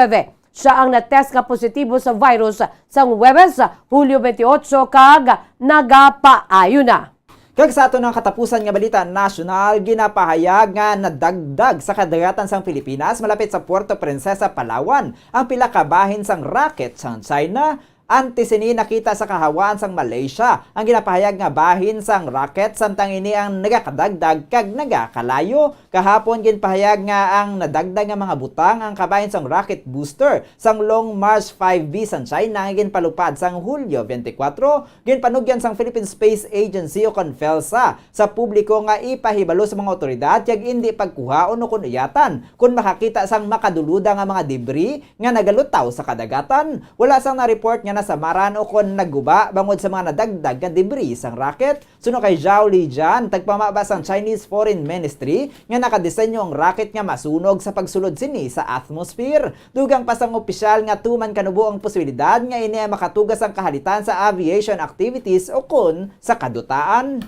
Siya ang na-test nga positibo sa virus sang Huwebes, Hulyo 28 kag nagapaayo na. Kag sa ato ng katapusan nga balita nasyonal, ginapahayag nga nadagdag sa kadagatan sang Pilipinas malapit sa Puerto Princesa, Palawan ang pila ka bahin sang racket sang China. Antisini nakita sa kahawaan sang Malaysia ang ginapahayag nga bahin sang racket samtang ini ang nagakadagdag kag nagakalayo. Kahapon ginpahayag nga ang nadagdag nga mga butang ang kabahin sang rocket booster sang Long March 5B sang China nga ginpalupad sang Hulyo 24. Ginpanugyan sang Philippine Space Agency o CONPHELSA sa publiko nga ipahibalo sa mga otoridad yag hindi pagkuhaon o kunuyatan kung makakita sang makaduluda nga mga debris nga nagalutaw sa kadagatan. Wala sang na-report nga nasamaran o kon nagguba bangod sa mga nadagdag nga debris sang rocket. Suno kay Zhao Lijian, tagpamabas ang Chinese Foreign Ministry nga nakadesenyo ang rocket nga masunog sa pagsulod sini sa atmosphere. Dugang pa sang opisyal nga tuman kanubo ang posibilidad nga ini ay makatugas ang kahalitan sa aviation activities o kon sa kadutaan.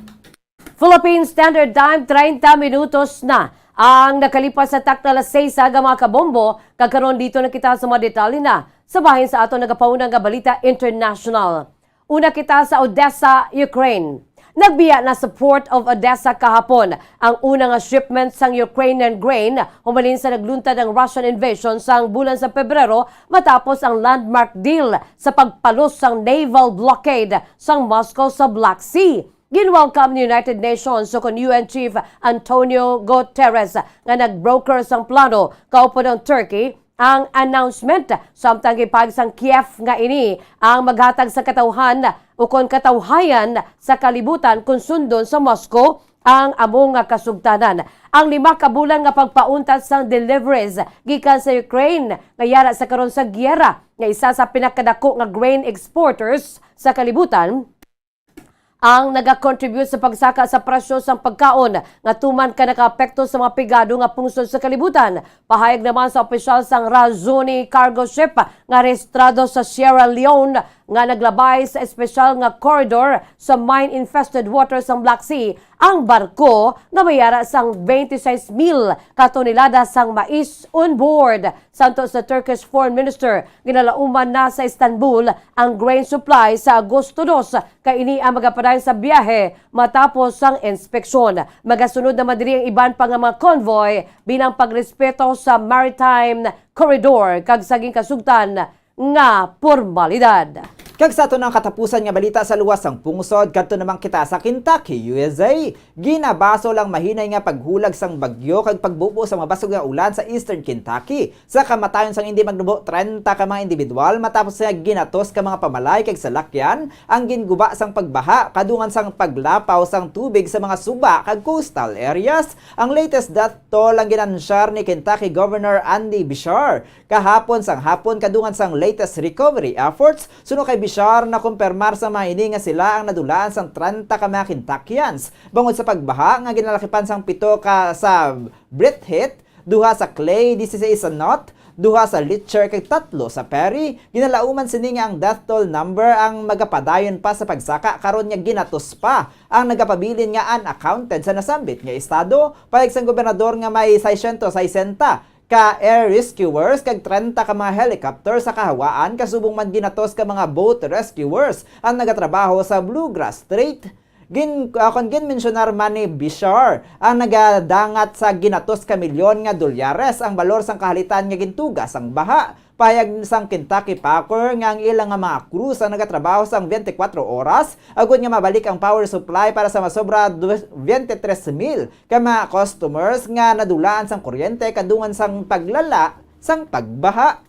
Philippine Standard Time, 30 minutos na ang nakalipas sa takna alas 6 aga mga kabombo. Kagkaroon dito na kita sa mga detalye na sa bahin sa ato nagapaunang nga balita international. Una kita sa Odessa, Ukraine. Nagbiya na sa Port of Odessa kahapon ang unang shipment sang Ukrainian grain humalin sa nagluntad ng Russian invasion sang bulan sa Pebrero matapos ang landmark deal sa pagpalos sang naval blockade sang Moscow sa Black Sea. Ginwelcome ni United Nations so kon UN Chief Antonio Guterres nga nagbroker sang plano kaupo ng Turkey ang announcement samtang gipahayag sang Kiev nga ini ang maghatag sa katawhan o kon katawhayan sa kalibutan kung sundon sa Moscow ang among nga kasugtanan. Ang 5 ka bulan nga pagpauntat sang deliveries gikan sa Ukraine nga yara sa karon sa giyera nga isa sa pinakadako nga grain exporters sa kalibutan ang nagakontribute sa pagsaka sa presyo sang pagkaon nga tuman ka nakaapekto sa mga pigado nga pungsod sa kalibutan. Pahayag naman sa opisyal sang Razoni cargo ship nga rehistrado sa Sierra Leone nga naglabay sa espesyal nga corridor sa mine-infested waters ng Black Sea ang barko nga mayara sang 26,000 katonelada sang mais on board. Santo sa Turkish Foreign Minister, ginalauman na sa Istanbul ang grain supply sa Agosto 2 kaini ang magapaday sa biyahe matapos ang inspeksyon. Magasunod na madiri ang iban pa nga mga convoy bilang pagrespeto sa maritime corridor kag saging kasugtan nga formalidad. Kag sa ato ng katapusan nga balita sa luwas sang pungsod, kadto namang kita sa Kentucky, USA. Ginabaso lang mahinay nga paghulag sang bagyo kag pagbubo sa mabasog nga ulan sa Eastern Kentucky. Sa kamatayon sang hindi magnubo 30 ka mga individual matapos nga ginatos ka mga pamalay kag salakyan ang ginguba sang pagbaha kadungan sang paglapaw sang tubig sa mga suba kag coastal areas. Ang latest death toll ang ginansyar ni Kentucky Governor Andy Beshear kahapon sang hapon kadungan sang latest recovery efforts. Suno kay Beshear na kumpirmar sa mga ini nga sila ang nadulaan sang 30 ka mga Kentuckians. Bangod sa pagbaha nga ginalakipan sang 7 ka sa Bridgette, 2 sa Clay, 16 sa Knott, 2 sa Litcher kag 3 sa Perry. Ginalauman sini nga ang death toll number ang magapadayon pa sa pagsaka karon nga ginatos pa ang nagapabilin nga unaccounted sa nasambit nga estado. Payag sang gobernador nga may 660 ka air rescuers kag 30 ka mga helicopter sa kahawaan kasubong man ginatos ka mga boat rescuers ang nagatrabaho sa Bluegrass Strait. Ginmensionar man ni Beshear ang nagadangat sa ginatos ka milyon nga dolyares ang balor sang kahalitan nga gintugas ang baha. Payag sang Kentucky Packer nga ang ilang nga mga crews ang nagatrabaho sang 24 oras agud nga mabalik ang power supply para sa masobra 23,000 ka mga customers nga nadulaan sang kuryente kadungan sang paglala sang pagbaha.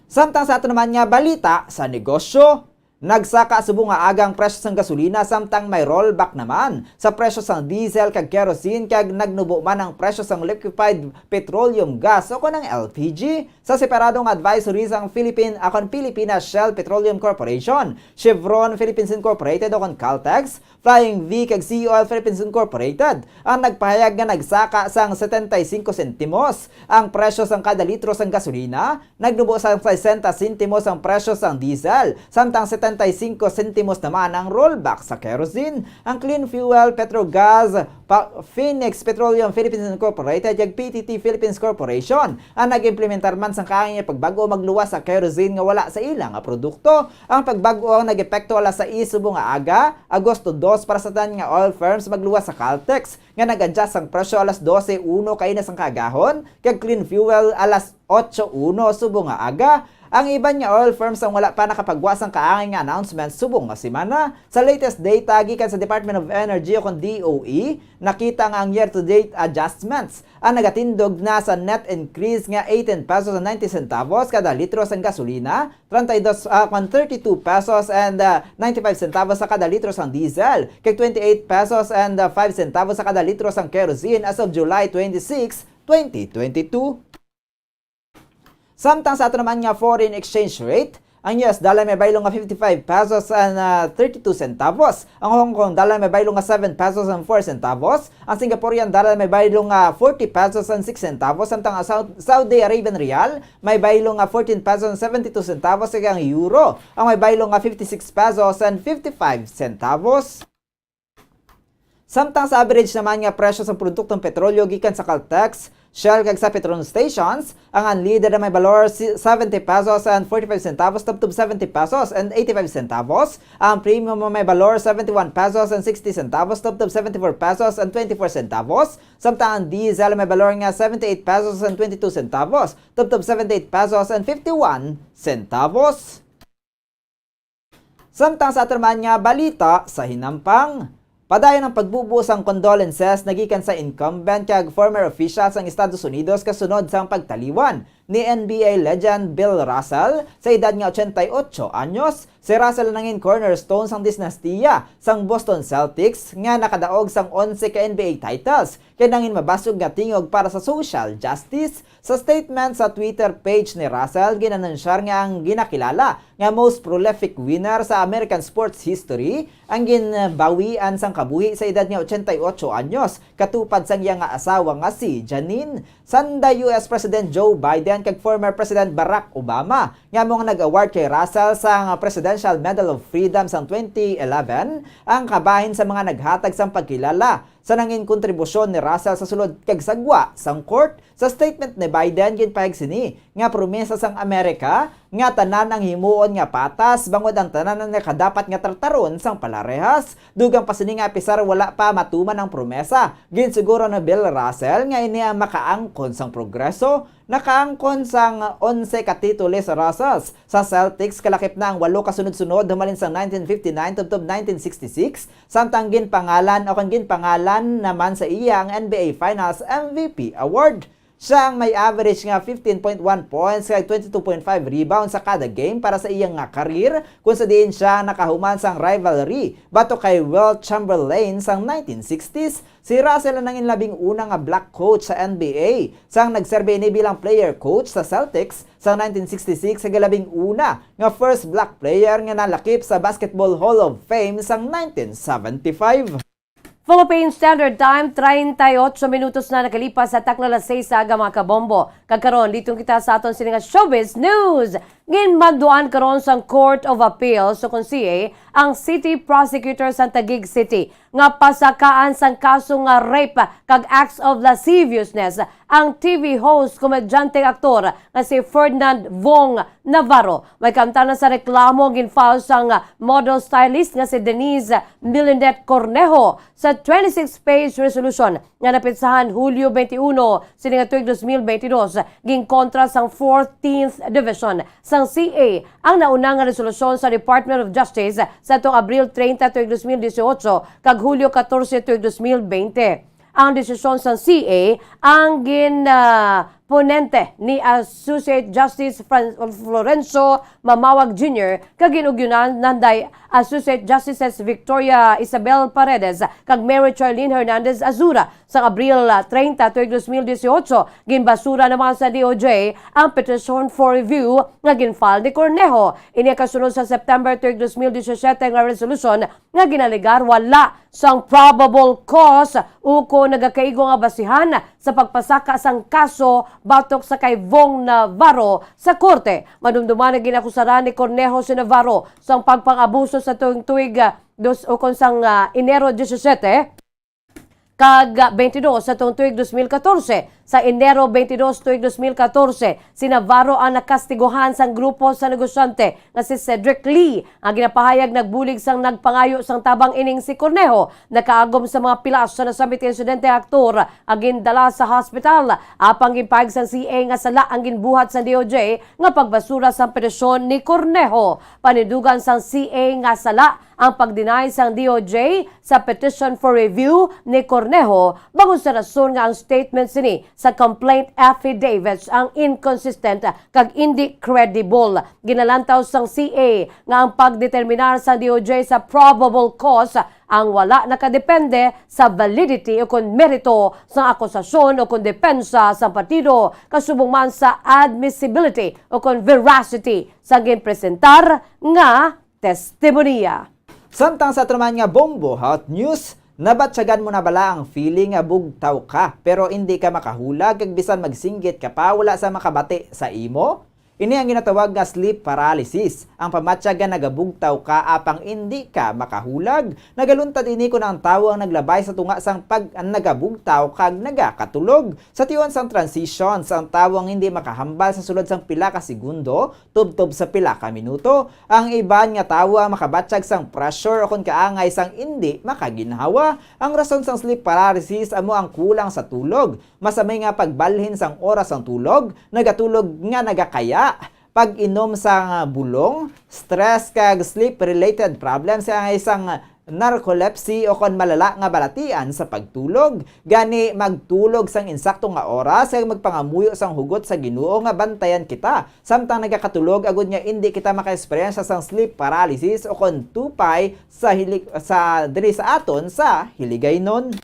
Samtang sa ato naman nga balita sa negosyo, nagsaka subong nga agang presyo sang gasolina samtang may rollback naman sa presyo sang diesel kag kerosene kag nagnubo man ang presyo sang liquefied petroleum gas o kanang LPG sa separadong advisory sang Philippine Shell Petroleum Corporation, Chevron Philippines Incorporated o Caltex, Flying V kag Sea Oil Philippines Incorporated ang nagpahayag nga nagsaka sang 75 sentimos ang presyo sang kada litro sang gasolina, nagnubo sang 60 sentimos ang presyo sang diesel, samtang 75 sentimos naman ang rollback sa kerosene. Ang Clean Fuel, Petrogas, Phoenix Petroleum Philippines Incorporated ug PTT Philippines Corporation ang nag-implementar man sang kaangay pagbago magluwas sa kerosene nga wala sa ilang nga produkto. Ang pagbago ang nag-epekto alas 6 subong nga aga, Agosto 2 para sa tan nga oil firms magluwas sa Caltex nga nag-adjust ang presyo alas 12:01 kay na sang kagahon, kag Clean Fuel alas 8:01 subong nga aga. Ang iban nga oil firms ang wala pa nakapagwas ang kaangay nga announcement subong nga semana. Sa latest data gikan sa Department of Energy o DOE, nakita nga ang year-to-date adjustments ang nagatindog na sa net increase nga 18 pesos and 90 centavos kada litro sang gasolina, 32 pesos and 95 centavos sa kada litro sang diesel, kag 28 pesos and 5 centavos sa kada litro sang kerosene as of July 26, 2022. Samtang sa ato naman nga foreign exchange rate, ang US dollar may baylo nga 55 pesos and 32 centavos. Ang Hong Kong dollar may baylo nga 7 pesos and 4 centavos. Ang Singaporean dollar may baylo nga 40 pesos and 6 centavos. Samtang ang Saudi Arabian Rial may baylo nga 14 pesos and 72 centavos. Kaya ang euro ang may baylo nga 56 pesos and 55 centavos. Samtang sa average naman nga presyo sa produktong petrolyo gikan sa Caltex, Shell kag sa Petron stations, ang unleaded na may valor 70 pesos and 45 centavos tubtob 70 pesos and 85 centavos. Ang premium may valor 71 pesos and 60 centavos tubtob 74 pesos and 24 centavos. Samtang ang diesel may valor nga 78 pesos and 22 centavos tubtob 78 pesos and 51 centavos. Samtang sa atraman nga balita sa hinampang, padayon ang pagbubuos ang condolences nagikan sa incumbent kag former officials ng Estados Unidos kasunod sa pagtaliwan ni NBA legend Bill Russell sa edad nga 88 anyos. Si Russell nangin cornerstone sang dinastiya sang Boston Celtics nga nakadaog sang 11 ka NBA titles kay nangin mabasog nga tingog para sa social justice. Sa statement sa Twitter page ni Russell, ginanunsyar nga ang ginakilala nga most prolific winner sa American sports history ang ginbawian sang kabuhi sa edad nga 88 anyos katupad sang iya nga asawa nga si Janine. Sanda US President Joe Biden kag former President Barack Obama nga mga nag-award kay Russell sa Presidential Medal of Freedom sang 2011 ang kabahin sa mga naghatag sang pagkilala sa nangin kontribusyon ni Russell sa sulod kag sagwa sang court. Sa statement ni Biden ginpahig sini nga promesa sang Amerika nga tanan ang himuon nga patas bangod ang tanan nga kadapat nga tartaron sang palarehas. Dugang pa sini nga pisar wala pa matuman ang promesa. Ginsiguro na Bill Russell nga ini ang makaangkon sang progreso. Nakaangkon sang 11 ka titulo sa Russells sa Celtics, kalakip na ang 8 kasunod-sunod humalin sang 1959 tubtob 1966, samtang ginpangalan naman sa iya ang NBA Finals MVP award. Siya ang may average nga 15.1 points kay 22.5 rebounds sa kada game para sa iyang nga karir, kung sa diin siya nakahuman sang rivalry bato kay Wilt Chamberlain sang 1960s. Si Russell ang nangin labing unang nga black coach sa NBA sang nagserbe ni bilang player coach sa Celtics sa 1966 sa labing una nga first black player nga nalakip sa Basketball Hall of Fame sang 1975. Philippine Standard Time, 38 minutos na nakalipas sa taklalas 6 sa aga mga kabombo. Kagkaroon, ditong kita sa aton sininga showbiz news. Ginbanduan karon sang Court of Appeal so kung siya ang City Prosecutor sa Taguig City nga pasakaan sang kaso nga rape kag acts of lasciviousness ang TV host, komedyante aktor nga si Ferdinand Vong Navarro. May kamtanan sa reklamo ginfile sang model stylist nga si Denise Milindet Cornejo sa 26-page resolution nga napitsahan Hulyo 21 sininga tuig 2022 ginkontra sang 14th Division sang CA ang naunang nga resolusyon sa Department of Justice sa tuong Abril 30 tuig 2018 kag Hulyo 14 tuig 2020. Ang desisyon sa CA ang ginponente ni Associate Justice Florencio Mamawag Jr. kag ginugyunan nanday Associate Justices Victoria Isabel Paredes kag Mary Charlene Hernandez Azura sa Abril 30 tuig 2018 ginbasura naman sa DOJ ang petition for review nga ginfile ni Cornejo. Ini kasunod sa September tuig 2017 nga resolution nga ginaligar wala sang probable cause uko nagakaigo nga basihan sa pagpasaka sang kaso batok sa kay Vong Navarro sa korte. Madumduman na ginakusaran ni Cornejo si Navarro sang pagpang-abuso sa tuig sang Enero 17 kag 22 sa tuig 2014. Sa Enero 22 tuig 2014, si Navarro ang nakastiguhan sang grupo sa negosyante nga si Cedric Lee. Ang ginapahayag nagbulig sang nagpangayo sang tabang ining si Cornejo. Nakaagom sa mga pilas sa nasabit insidente aktor ang gindala sa hospital. Apang gipahayag sang CA nga sala ang ginbuhat sa DOJ nga pagbasura sang petisyon ni Cornejo. Panidugan sang CA nga sala ang pagdeny sang DOJ sa petition for review ni Cornejo bago sa rason nga ang statement sini sa complaint affidavits ang inconsistent kag hindi credible. Ginalantaw sang CA nga ang pagdeterminar sa DOJ sa probable cause ang wala nakadepende sa validity o kung merito sa akusasyon o kung depensa sa partido kasubong man sa admissibility o kung veracity sa ginpresentar nga testimonya. Samtang sa traman nga Bombo Hot News, nabatsagan mo na bala ang feeling nga bugtaw ka pero hindi ka makahulag kag bisan magsinggit ka pa wala sa makabati sa imo? Ini ang ginatawag nga sleep paralysis. Ang pamatsag nga nagabugtaw ka apang hindi ka makahulag. Nagaluntad ini ko na ang tao ang naglabay sa tunga sang nagabugtaw kag nagakatulog. Sa tiyon sang transitions, ang tao ang hindi makahambal sa sulod sang pila ka segundo, tubtob sa pila ka minuto. Ang iban nga tao ang makabatsag sang pressure o kung kaangay sang hindi makaginhawa. Ang rason sang sleep paralysis amo ang kulang sa tulog. Masamay nga pagbalhin sang oras ang tulog, nagatulog nga nagakaya. Pag-inom sa bulong, stress kag sleep-related problems ang isang narcolepsy o kon malala nga balatian sa pagtulog. Gani magtulog sang insakto nga oras kag magpangamuyo sang hugot sa Ginoo nga bantayan kita. Samtang nagakatulog agud nga hindi kita maka-experience sang sleep paralysis o kon tupay sa diri sa aton sa hiligaynon.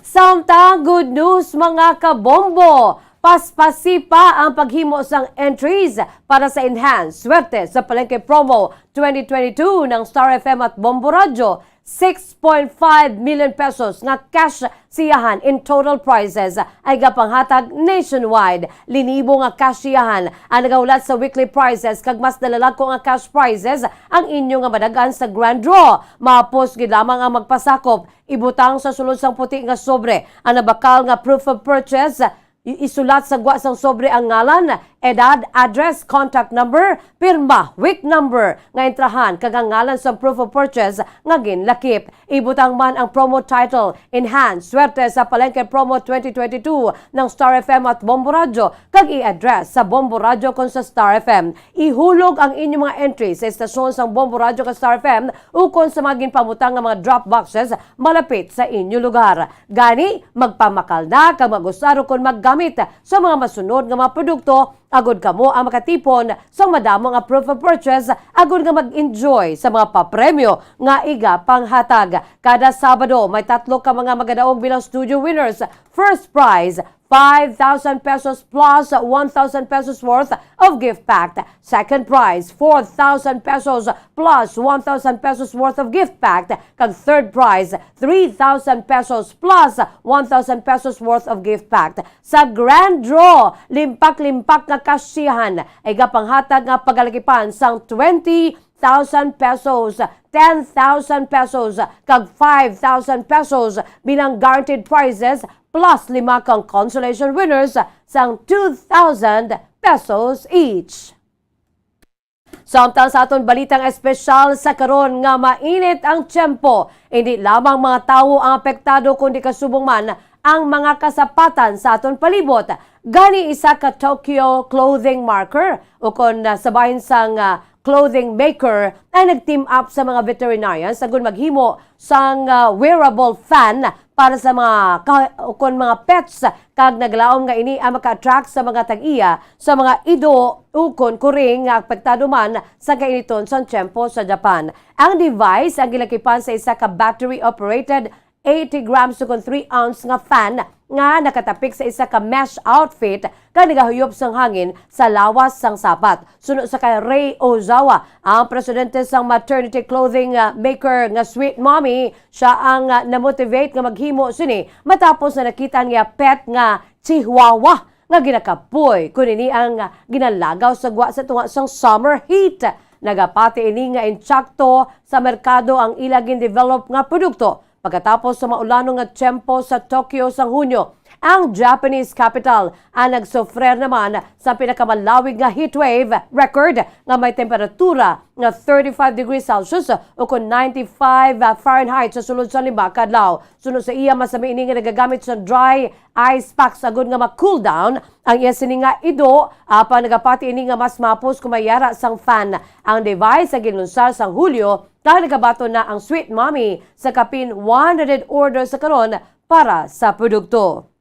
Samtang good news mga kabombo! Paspasi pa ang paghimo sang entries para sa Enhanced Swerte sa Palengke Promo 2022 ng Star FM at Bombo Radio. 6.5 million pesos nga cash siyahan in total prizes ay gapanghatag nationwide. Linibo nga cash siyahan ang nagaulat sa weekly prizes kag mas dalalako nga cash prizes ang inyo nga madagan sa grand draw. Mapos gid lamang ang magpasakop. Ibutang sa sulod sang puti nga sobre ang nabakal nga proof of purchase. Isulat sa gwa sang sobre ang ngalan, edad, address, contact number, pirma, week number nga entrahan kag ang ngalan sa proof of purchase nga ginlakip. Ibutang man ang promo title Enhanced Swerte sa Palengke Promo 2022 ng Star FM at Bombo Radio kag i-address sa Bombo Radio kon sa Star FM. Ihulog ang inyong mga entries sa estasyon sang Bombo Radio kag Star FM ukon sa mga ginpamutang nga mga drop boxes malapit sa inyong lugar. Gani magpamakal na kag magusaro kon maggamit sa mga masunod nga mga produkto agud kamo ang makatipon sa madamo nga proof of purchase agud nga mag-enjoy sa mga papremyo nga iga panghatag. Kada Sabado may 3 ka mga magadaog bilang studio winners. First prize 5,000 pesos plus 1,000 pesos worth of gift pack. Second prize, 4,000 pesos plus 1,000 pesos worth of gift pack. Kag third prize, 3,000 pesos plus 1,000 pesos worth of gift pack. Sa grand draw, limpak-limpak nga kasiyahan ay gapanghatag nga pagalakipan sang 20 pesos, 10,000 pesos, kag 5,000 pesos bilang guaranteed prizes plus 5 kang consolation winners sang 2,000 pesos each. Samtang sa aton balitang espesyal sa karon nga mainit ang tiyempo, hindi lamang mga tawo ang apektado kundi kasubong man ang mga kasapatan sa aton palibot. Gani isa ka Tokyo clothing marker o kon sabahin sang clothing maker ay nag-team up sa mga veterinarians agon maghimo sang wearable fan para sa mga mga pets kag naglaom nga ini ang maka-attract sa mga tag-iya sa mga ido ukon kuring nga apektado man sa kainiton sa tiyempo sa Japan. Ang device ang gilakipan sa isa ka battery operated 80 grams ukon 3 ounce nga fan nga nakatapik sa isa ka mesh outfit ka nagahuyop sang hangin sa lawas sang sapat. Suno sa kay Ray Ozawa, ang presidente sang maternity clothing maker nga Sweet Mommy, siya ang na-motivate nga maghimo sini matapos na nakita niya pet nga chihuahua nga ginakapoy kunini ang ginalagaw sa gwa sa tunga sang summer heat. Nagapati ini nga insakto sa merkado ang ilagin develop nga produkto. Pagkatapos sa maulanong nga tiyempo sa Tokyo sa Hunyo, ang Japanese capital ang nagsofrer naman sa pinakamalawig nga heatwave record nga may temperatura nga 35 degrees Celsius o kung 95 Fahrenheit sa sulod sa 5 kadlaw. Sunod sa iya masami ini nga nagagamit sa dry ice packs agud nga ma-cool down ang iya sini nga ido apan nagapati ini nga mas mapos kumayara sang fan. Ang device sa gilunsar sang Hulyo dahil nagabato na ang Sweet Mommy sa kapin 100 orders sa karon para sa produkto.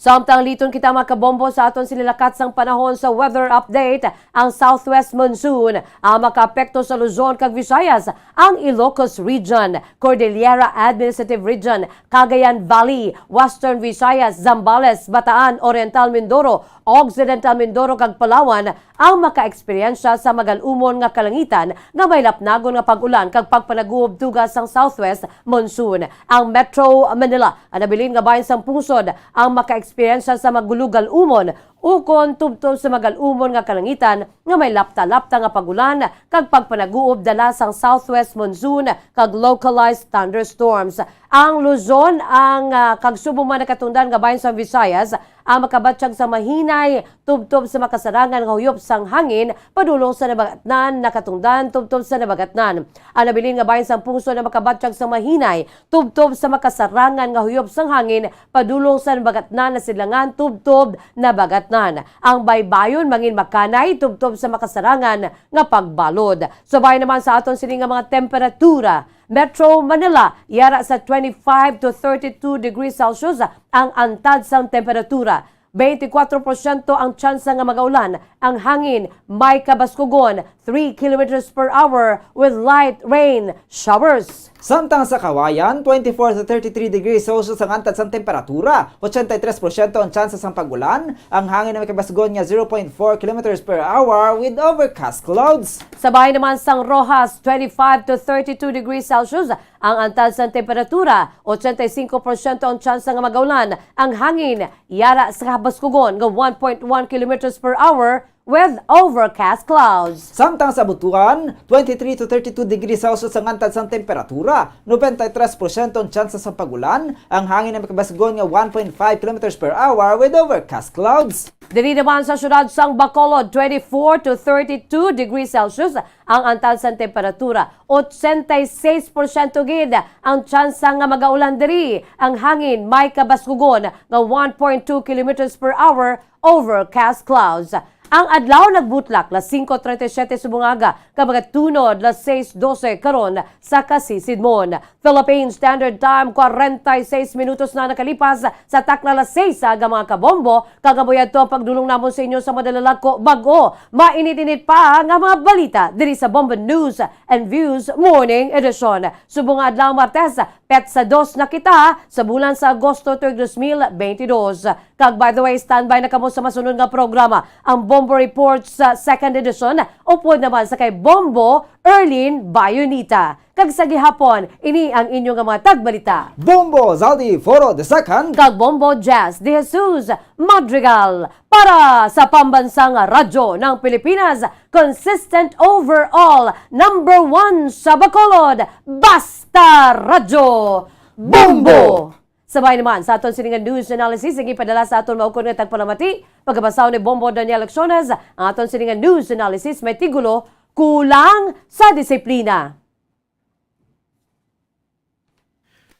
Samtang liton kita makabombo sa aton sililakat sang panahon sa weather update, ang southwest monsoon ang makaapekto sa Luzon kag Visayas, ang Ilocos Region, Cordillera Administrative Region, Cagayan Valley, Western Visayas, Zambales, Bataan, Oriental Mindoro, Occidental Mindoro kag Palawan ang maka-eksperyensya sa magalumon nga kalangitan nga may lapnagon nga pag-ulan kag pagpanaguob tugas sang southwest monsoon. Ang Metro Manila, ang nabilin nga bahin sang pungsod ang maka-eksperyensya sa magulugal umon ukon tubtob sa magalumon nga kalangitan nga may lapta-lapta nga pagulan kag pagpanaguob dala sang southwest monsoon kag localized thunderstorms. Ang Luzon ang kagsubong man nakatungdan nga bahin sa Visayas ang makabatsyag sa mahinay tubtob sa makasarangan nga huyop sang hangin padulong sa nabagatnan nakatungdan tubtob sa nabagatnan. Ang nabilin nga bahin sang pungsod na makabatsyag sa mahinay tubtob sa makasarangan nga huyop sang hangin padulong sa nabagatnan na silangan tubtob nabagatnan. Ang baybayon mangin makanay tubtob sa makasarangan nga pagbalod. Subay naman sa aton sini nga mga temperatura. Metro Manila, yara sa 25 to 32 degrees Celsius ang antad sang temperatura. 24% ang tsansa nga magaulan. Ang hangin may kabaskugon 3 kilometers per hour with light rain showers. Samtang sa Kawayan, 24 to 33 degrees Celsius ang antad sang temperatura, 83% ang tsansa sang pagulan, ang hangin na may kabasgon nga 0.4 kilometers per hour with overcast clouds. Sabay naman sang Rojas, 25 to 32 degrees Celsius ang antad sang temperatura, 85% ang tsansa nga magaulan, ang hangin yara sa kabaskugon nga 1.1 kilometers per hour with overcast clouds. Samtang sa Butuan, 23 to 32 degrees Celsius ang antad sang temperatura, 93% ang tsansa sa pagulan, ang hangin na makabasgon nga 1.5 kilometers per hour with overcast clouds. Diri naman sa syudad sang Bacolod, 24 to 32 degrees Celsius ang antad sang temperatura, 86% gid ang tsansa nga magaulan diri, ang hangin may kabaskugon nga 1.2 kilometers per hour overcast clouds. Ang adlaw nagbutlak las 5:37 sa bungaga, kabagat tunod las 6:12 karon sa Kasisidmon. Philippine Standard Time, 46 minutos na nakalipas sa takna las 6 sa mga kabombo. Kagaboyad to ang pagdulong namon sa inyo sa madalalako bago. Mainit-init pa nga mga balita diri sa Bombo News and Views Morning Edition. Subong adlaw Martes, petsa 2 na kita sa bulan sa Agosto 2022. Kag by the way, standby na kamo sa masunod nga programa, ang Bombo Reports sa second edition. Upod naman sa kay Bombo Erlin Bayonita. Kag sa gihapon, ini ang inyong mga tagbalita. Bombo Zaldi Foro II Kag Bombo Jazz de Jesus Madrigal para sa pambansang radyo ng Pilipinas, consistent overall, #1 sa Bacolod, Basta Radyo Bombo! Sabay naman sa aton siningan news analysis, ang ipadala sa aton maukon nga tagpalamati, pagkabasaw ni Bombo Daniel Acciones, ang aton siningan news analysis may tigulo, kulang sa disiplina.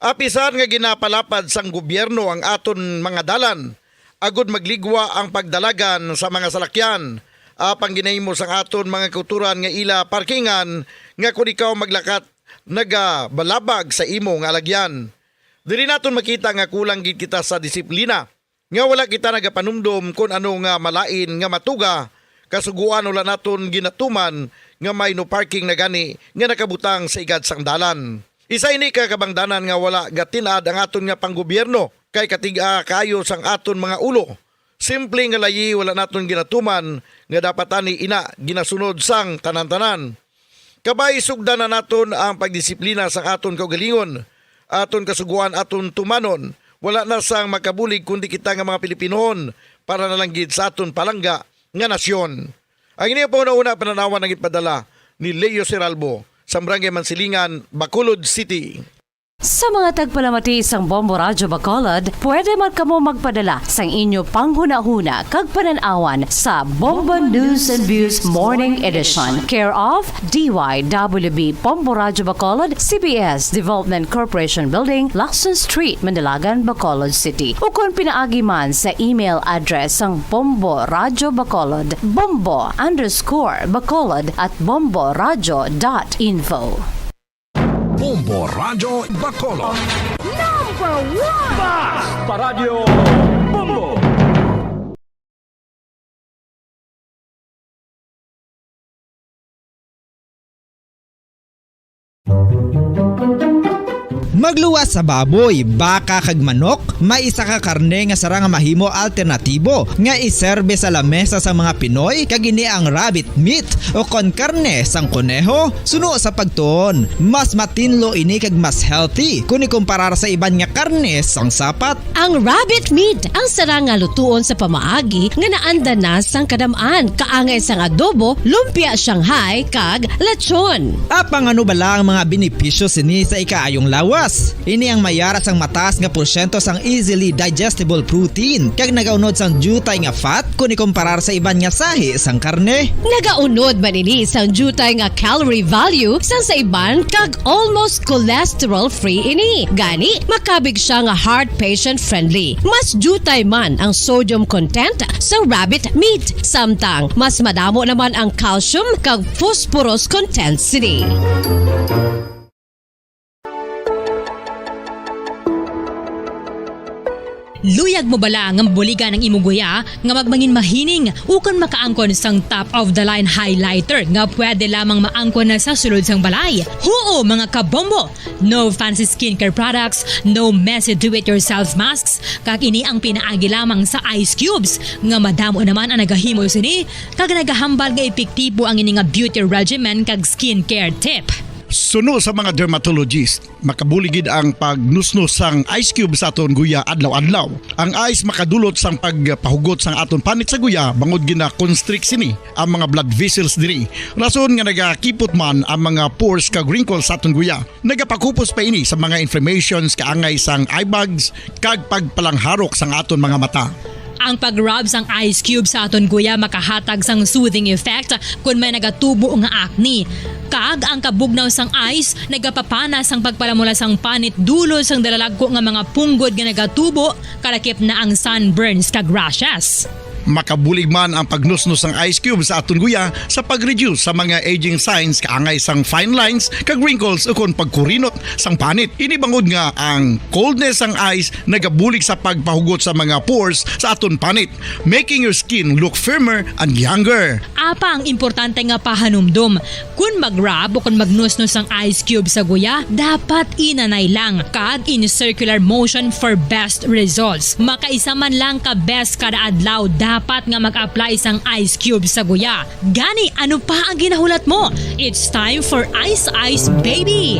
Apisan nga ginapalapad sang gobyerno ang aton mga dalan, agud magligwa ang pagdalagan sa mga salakyan. Apang ginahimo sang aton mga kulturan nga ila parkingan nga kung ikaw maglakat nagabalabag sa imo nga alagyan. Dili naton makita nga kulang gid kita sa disiplina, nga wala kita nagapanumdum kung ano nga malain nga matuga, kasuguan wala naton ginatuman nga may no parking na gani nga nakabutang sa igad sang dalan. Isa ini kakabangdanan nga wala gatinad ang aton nga panggobyerno kay katiga kayo sang aton mga ulo. Simple nga layi wala naton ginatuman nga dapat ani ina ginasunod sang tanan-tanan. Kabay sugdan na naton ang pagdisiplina sang aton kaugalingon, aton kasuguan aton tumanon. Wala na sang makabulig kundi kita nga mga Pilipinohon para nalanggid sa aton palangga nga nasyon. Ang ini po una pananawan ng ipadala ni Leo Seralbo sa Barangay Mansilingan, Bacolod City. Sa mga tagpalamati sang Bombo Radyo Bacolod, pwede man kamo magpadala sang inyo panghuna-huna kag pananawan sa Bombo News and Views Morning Edition. Care of DYWB Bombo Radyo Bacolod, CBS Development Corporation Building, Lacson Street, Mandalagan, Bacolod City. O kung pinaagi man sa email address sang Bombo Radyo Bacolod, bombo_bacolod@bomboradyo.info. Bombo Radyo Bacolod. #1 Basta Radio Bombo. Magluwas sa baboy, baka kag manok, may isa ka karne nga sara nga mahimo alternatibo nga iserbe sa lamesa sa mga Pinoy kag ini ang rabbit meat o kon karne sang koneho. Suno sa pagtuon, mas matinlo ini kag mas healthy kung ikumparar sa iban nga karne sang sapat. Ang rabbit meat ang sara nga lutuon sa pamaagi nga naanda na sang kadamaan, kaangay sang adobo, lumpia Shanghai kag lechon. Apang ano bala ang mga benepisyo sini sa ikaayong lawas? Ini ang mayara sang mataas nga porsyento sang easily digestible protein kag nagaunod sang jutay nga fat kung ikumparar sa iban nga sahi sang karne. Nagaunod man ini sang jutay nga calorie value sang sa iban kag almost cholesterol free ini. Gani makabig siya nga heart patient friendly. Mas jutay man ang sodium content sa rabbit meat, samtang mas madamo naman ang calcium kag phosphorus content sini. Luyag mo bala nga mabuligan ng imong guya nga magmangin mahining ukon makaangkon sang top of the line highlighter nga pwede lamang maangkon na sa sulod sang balay. Huo mga kabombo! No fancy skincare products, no messy do-it-yourself masks, kag ini ang pinaagi lamang sa ice cubes nga madamo naman ang nagahimo sini kag nagahambal nga epektibo ang ini nga beauty regimen kag skincare tip. Suno sa mga dermatologist, makabuligid ang pagnusnos sang ice cube sa aton guya adlaw-adlaw. Ang ice makadulot sang pagpahugot sang aton panit sa guya bangod gina constrict sini ang mga blood vessels diri. Rason nga nagakipot man ang mga pores kag wrinkles sa aton guya. Nagapakupos pa ini sa mga inflammations kaangay sang eye bags kag pagpalangharok sang aton mga mata. Ang pag-rub sang ice cube sa aton guya makahatag sang soothing effect kung may nagatubo nga acne. Kag ang kabugnaw sang ice nagapapana sang pagpalamula sang panit dulo sang dalalagko nga mga punggod nga nagatubo, kalakip na ang sunburns kag rashes. Makabulig man ang pagnusnos ng ice cube sa aton guya sa pag-reduce sa mga aging signs kaangay sang fine lines kag wrinkles o kon pagkurinot sang panit. Ini bangod nga ang coldness sang ice nagabulig sa pagpahugot sa mga pores sa aton panit, making your skin look firmer and younger. Apa ang importante nga pahanumdum, kung mag-rub o kung magnusnos ang ice cube sa guya, dapat inanay lang kag in circular motion for best results. Makaisa man lang ka best kada adlaw dapat nga mag-apply isang ice cube sa guya. Gani, ano pa ang ginahulat mo? It's time for Ice Ice Baby!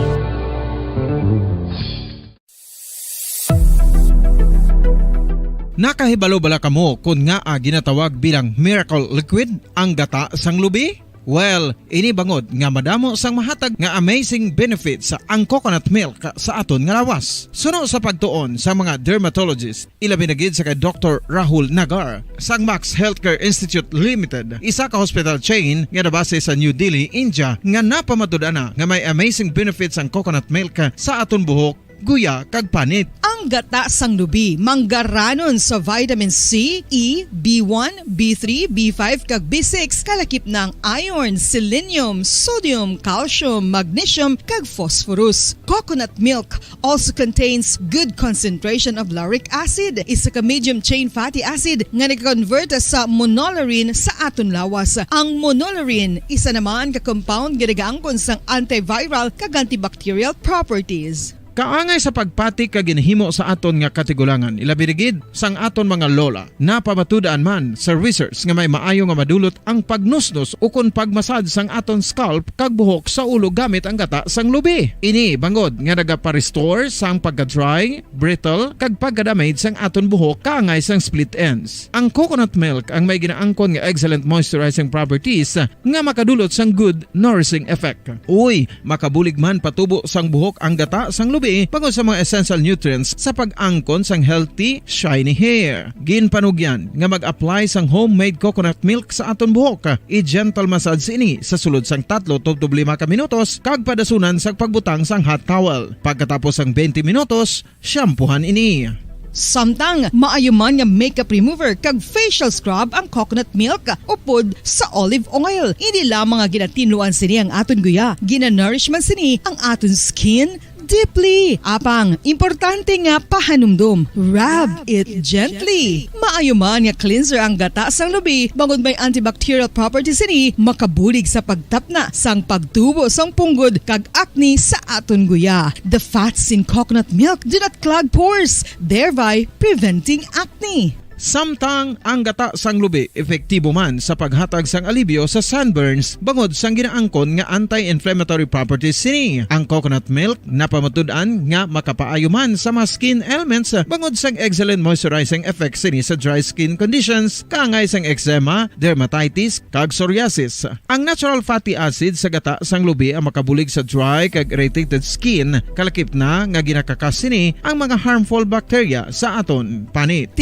Nakahibalo bala kamo kung nga ginatawag bilang miracle liquid ang gata sang lubi? Well, ini bangod nga madamo sang mahatag nga amazing benefits sa ang coconut milk sa aton nga lawas. Suno sa pagtuon sa mga dermatologist, ilabi na gid sa kay Dr. Rahul Nagar sang Max Healthcare Institute Limited, isa ka hospital chain nga nabase sa New Delhi, India, nga napamatud-ana nga may amazing benefits ang coconut milk sa aton buhok, guya kag panit. Ang gata sang lubi manggaranon sa vitamin C, E, B1, B3, B5 kag B6 kalakip ng iron, selenium, sodium, calcium, magnesium kag phosphorus. Coconut milk also contains good concentration of lauric acid, isa ka medium chain fatty acid nga nag-convert sa monolarin sa aton lawas. Ang monolarin isa naman ka compound nga nagaangkon sang antiviral kag antibacterial properties. Kaangay sa pagpati kag ginhimo sa aton nga katigulangan, ilabirigid sang aton mga lola, napamatudan man sa research nga may maayo nga madulot ang pagnusnos o kon pagmasad sang aton scalp kag buhok sa ulo gamit ang gata sang lubi. Ini bangod nga nagapa-restore sang pagka-dry, brittle kag pagka-damage sang aton buhok kaangay sang split ends. Ang coconut milk ang may ginaangkon nga excellent moisturizing properties nga makadulot sang good nourishing effect. Uy, makabulig man patubo sang buhok ang gata sang lubi pagod sa mga essential nutrients sa pag-angkon sang healthy, shiny hair. Ginpanugyan nga mag-apply sang homemade coconut milk sa aton buhok. I-gentle massage ini sa sulod sang 3 to 5 ka minutos kag padasunan sang pagbutang sang hot towel. Pagkatapos sang 20 minutos, shampoohan ini. Samtang maayo man nga makeup remover kag facial scrub ang coconut milk upod sa olive oil. Hindi lamang nga ginatinuan sini ang aton guya, ginanourish man sini ang aton skin deeply. Apang, importante nga pahanumdum. Rub it gently. Maayo man nga cleanser ang gata sang lubi, bangod may antibacterial properties ini, makabulig sa pagtapna sang pagtubo sang punggod kag acne sa aton guya. The fats in coconut milk do not clog pores, thereby preventing acne. Samtang ang gata sang lubi epektibo man sa paghatag sang alibyo sa sunburns bangod sang ginaangkon nga anti-inflammatory properties sini. Ang coconut milk napamatud-an nga makapaayo man sa mga skin ailments bangod sang excellent moisturizing effect sini sa dry skin conditions kaangay sang eczema, dermatitis kag psoriasis. Ang natural fatty acid sa gata sang lubi ang makabulig sa dry kag irritated skin, kalakip na nga ginakakas sini ang mga harmful bacteria sa aton panit.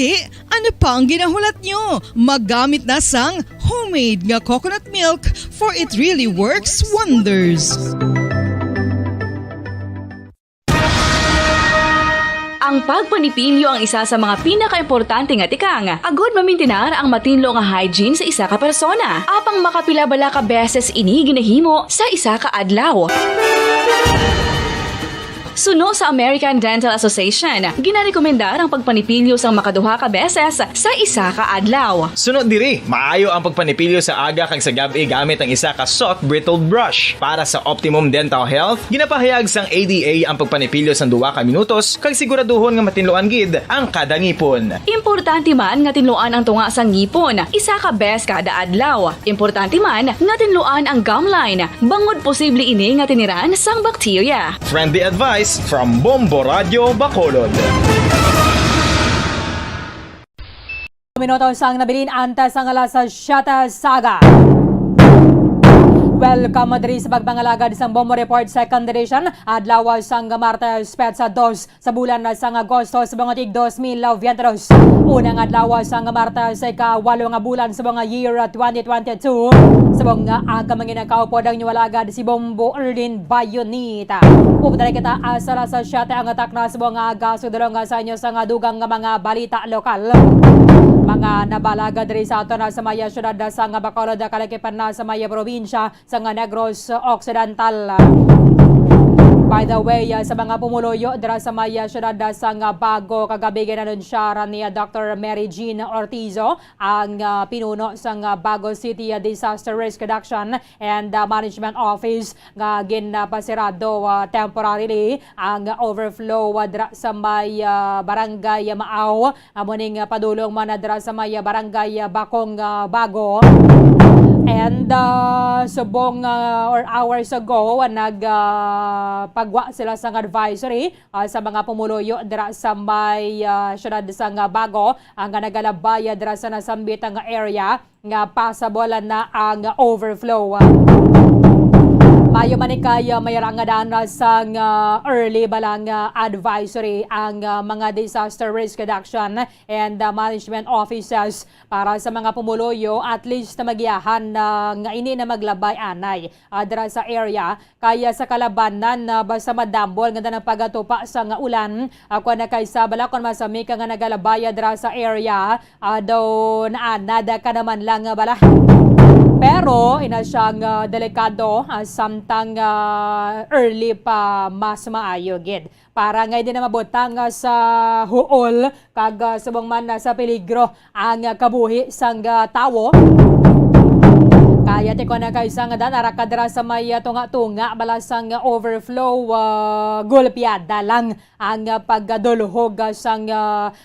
Ano pa ang ginahulat nyo? Maggamit na sang homemade nga coconut milk for it really works wonders. Ang pagpanipilyo ang isa sa mga pinaka-importante nga tikang. Agod mamintinar ang matinlo nga hygiene sa isa ka persona. Apang makapila-bala ka beses ini ginahimo sa isa ka adlaw. Suno sa American Dental Association, ginarekomendar ang pagpanipilyo sang makaduha ka beses sa isa ka adlaw. Sunod diri, maayo ang pagpanipilyo sa aga kag sa gabi gamit ang isa ka soft brittle brush. Para sa optimum dental health, ginapahayag sang ADA ang pagpanipilyo sang 2 ka minutos kag siguraduhon nga matinloan gid ang kada ngipon. Importante man nga tinluan ang tunga sang ngipon, isa ka bes kada adlaw. Importante man nga tinluan ang gum line, bangod posible ini nga tiniran sang bakterya. Friendly advice from Bombo Radio Bacolod. Minuto sang nabilin antas ang alas sa Shata Saga. Welcome diri sa pagpangalagad sang Bombo Report Second Edition. Adlaw sang Martes Petsa 2 sa bulan sang Agosto sa mga tig 2022. Unang adlaw sang Martes sa ika-8 nga bulan sa mga year 2022. Sa mga aga manginakaupod ang niwalagad si Bombo Erlin Bayonita. Pupunta kita asala sa Shata ang atak na sa mga aga sudurong sa inyo sa dugang nga mga balita lokal. Mga nabalaga diri sa ato na sa maya syudad sa nga Bacolod kalakipan na sa maya probinsya sa nga Negros Occidental. By the way, sa mga pumuluyo dira sa maya syudad sang Bago, kagabi ginanunsyaran ni Dr. Mary Jean Ortizo, ang pinuno sang Bago City Disaster Risk Reduction and Management Office, nga ginapasirado temporarily ang overflow dira sa may barangay Maaw. Amuning padulong man dira sa may barangay Bakong Bago. And subong or hours ago, nagpagwa sila sang advisory sa mga pumuluyo dira sa may syudad sang Bago, ang nagalabay dira sa nasambit ang area nga possible na ang overflow. Mayo manikay mayarang sang early balang advisory ang mga disaster risk reduction and management offices para sa mga pumuluyo, at least na magiyahan nga ini na maglabay anay dira sa area, kaya sa kalabanan basta madambol nga ng pagatupa sa nga ulan ako na kaysa bala kon masami ka nga nagalabay dira sa area daw naanada ka naman lang bala. Pero ina siyang delikado samtang early pa mas maayo gid para ngay din na mabutang sa huol kag subong man sa peligro ang kabuhi sang tawo. Kaya tiko na kaysa nga narakadra sa may tunga-tunga balasang overflow gulpiada lang ang pagduluhog sang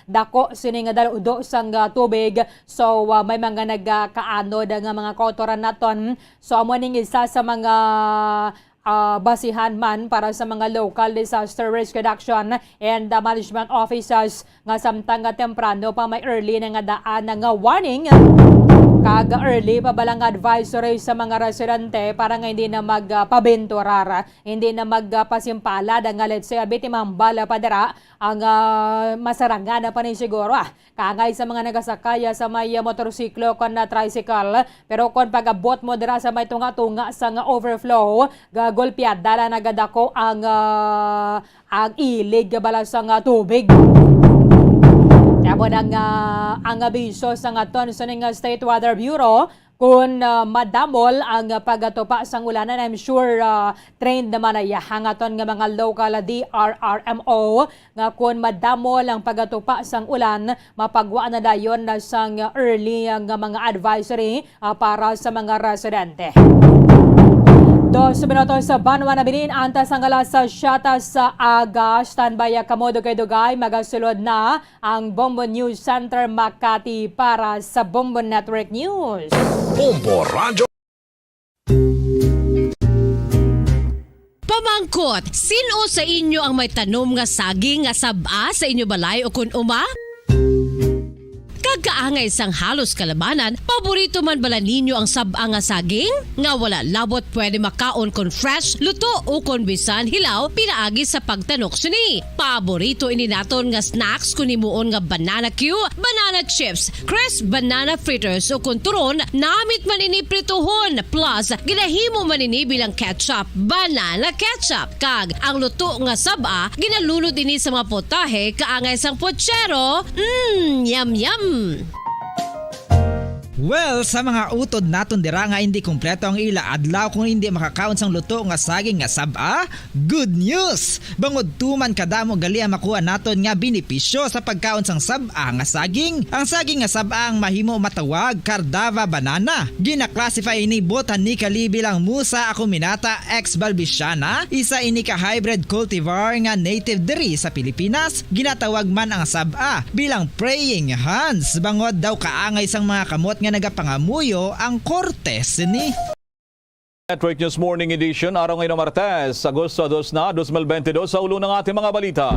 dako sining daludo sang tubig. So may mga nagkaanod nga mga kotoran naton. So amo ning isa sa mga basihan man para sa mga local disaster risk reduction and management officers nga samtang temprano pa may early na nga daan nga warning kag early pa balang advisory sa mga residente para nga hindi na magpabenturar, hindi na magpasimpalad nga let's say abiti mambala padara ang masarangan na pa ni siguro kangay sa mga nagasakay sa may motorsiklo kon na tricycle, pero kon pagabot mo dira sa may tunga-tunga sa nga overflow gagolpiada na nagadako ang ilig bala sa nga tubig. Tabo nang ang abiso sa ngaton sa State Weather Bureau kung madamol ang pagatupa sang ulanan. I'm sure trained naman ay hangaton nga mga local DRRMO nga kung madamol ang pagatupa sang ulan, mapagwa na dayon na sang early nga mga advisory para sa mga residente. 2 minutos sa Banwa na binin antas ang alas sa syatas sa aga. Standby kamodo kay Dugay. Magasulod na ang Bombo News Center Makati para sa Bombo Network News. Bombo Radio. Pamangkot, sino sa inyo ang may tanom nga saging nga saba sa inyo balay o kun uma? Kagkaangay sang halos kalabanan, paborito man bala ninyo ang saba nga saging? Nga wala labot pwede makaon kon fresh, luto o kon bisan hilaw pinaagi sa pagtanok suni. Paborito ini naton nga snacks kun himuon nga banana Q, banana chips, crisp banana fritters o kun turon, namit man ini prituhon plus ginahimo man ini bilang ketchup, banana ketchup. Kag ang luto nga saba ginalunod ini sa mga potahe kaangay sang pochero. Yum yum. Well, sa mga utod naton dira nga hindi kumpleto ang ila adlaw kung hindi makakaon sang luto nga saging nga saba, good news! Bangod tuman kadamo gali ang makuha naton nga benepisyo sa pagkaon sang saba nga saging. Ang saging nga saba ang mahimo matawag Cardava banana. Gina-classify ini botanically bilang Musa acuminata ex balbisiana, isa ini ka hybrid cultivar nga native diri sa Pilipinas. Ginatawag man ang saba bilang praying hands. Bangod daw kaangay sang mga kamot nga nagapangamuyo ang Cortes ni. Network News Morning Edition, araw ngayon ng Martes, Agosto 2 na 2022, sa ulo ng ating mga balita.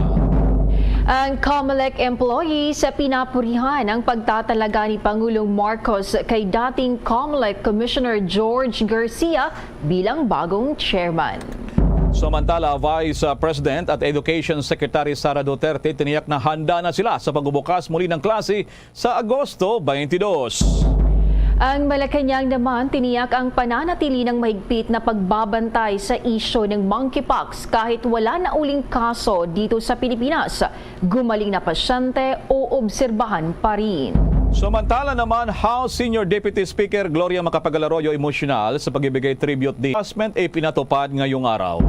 Ang COMELEC employee sa pinapurihan ang pagtatalaga ni Pangulong Marcos kay dating COMELEC Commissioner George Garcia bilang bagong chairman. Samantala, Vice President at Education Secretary Sara Duterte tiniyak na handa na sila sa pagbubukas muli ng klase sa Agosto 22. Ang Malacanang naman tiniyak ang pananatili ng mahigpit na pagbabantay sa isyu ng monkeypox kahit wala na uling kaso dito sa Pilipinas. Gumaling na pasyente o obserbahan pa rin. Samantala naman, House Senior Deputy Speaker Gloria Macapagal-Arroyo emosyonal sa pagbibigay tribute ni Assessment ay pinatupad ngayong araw.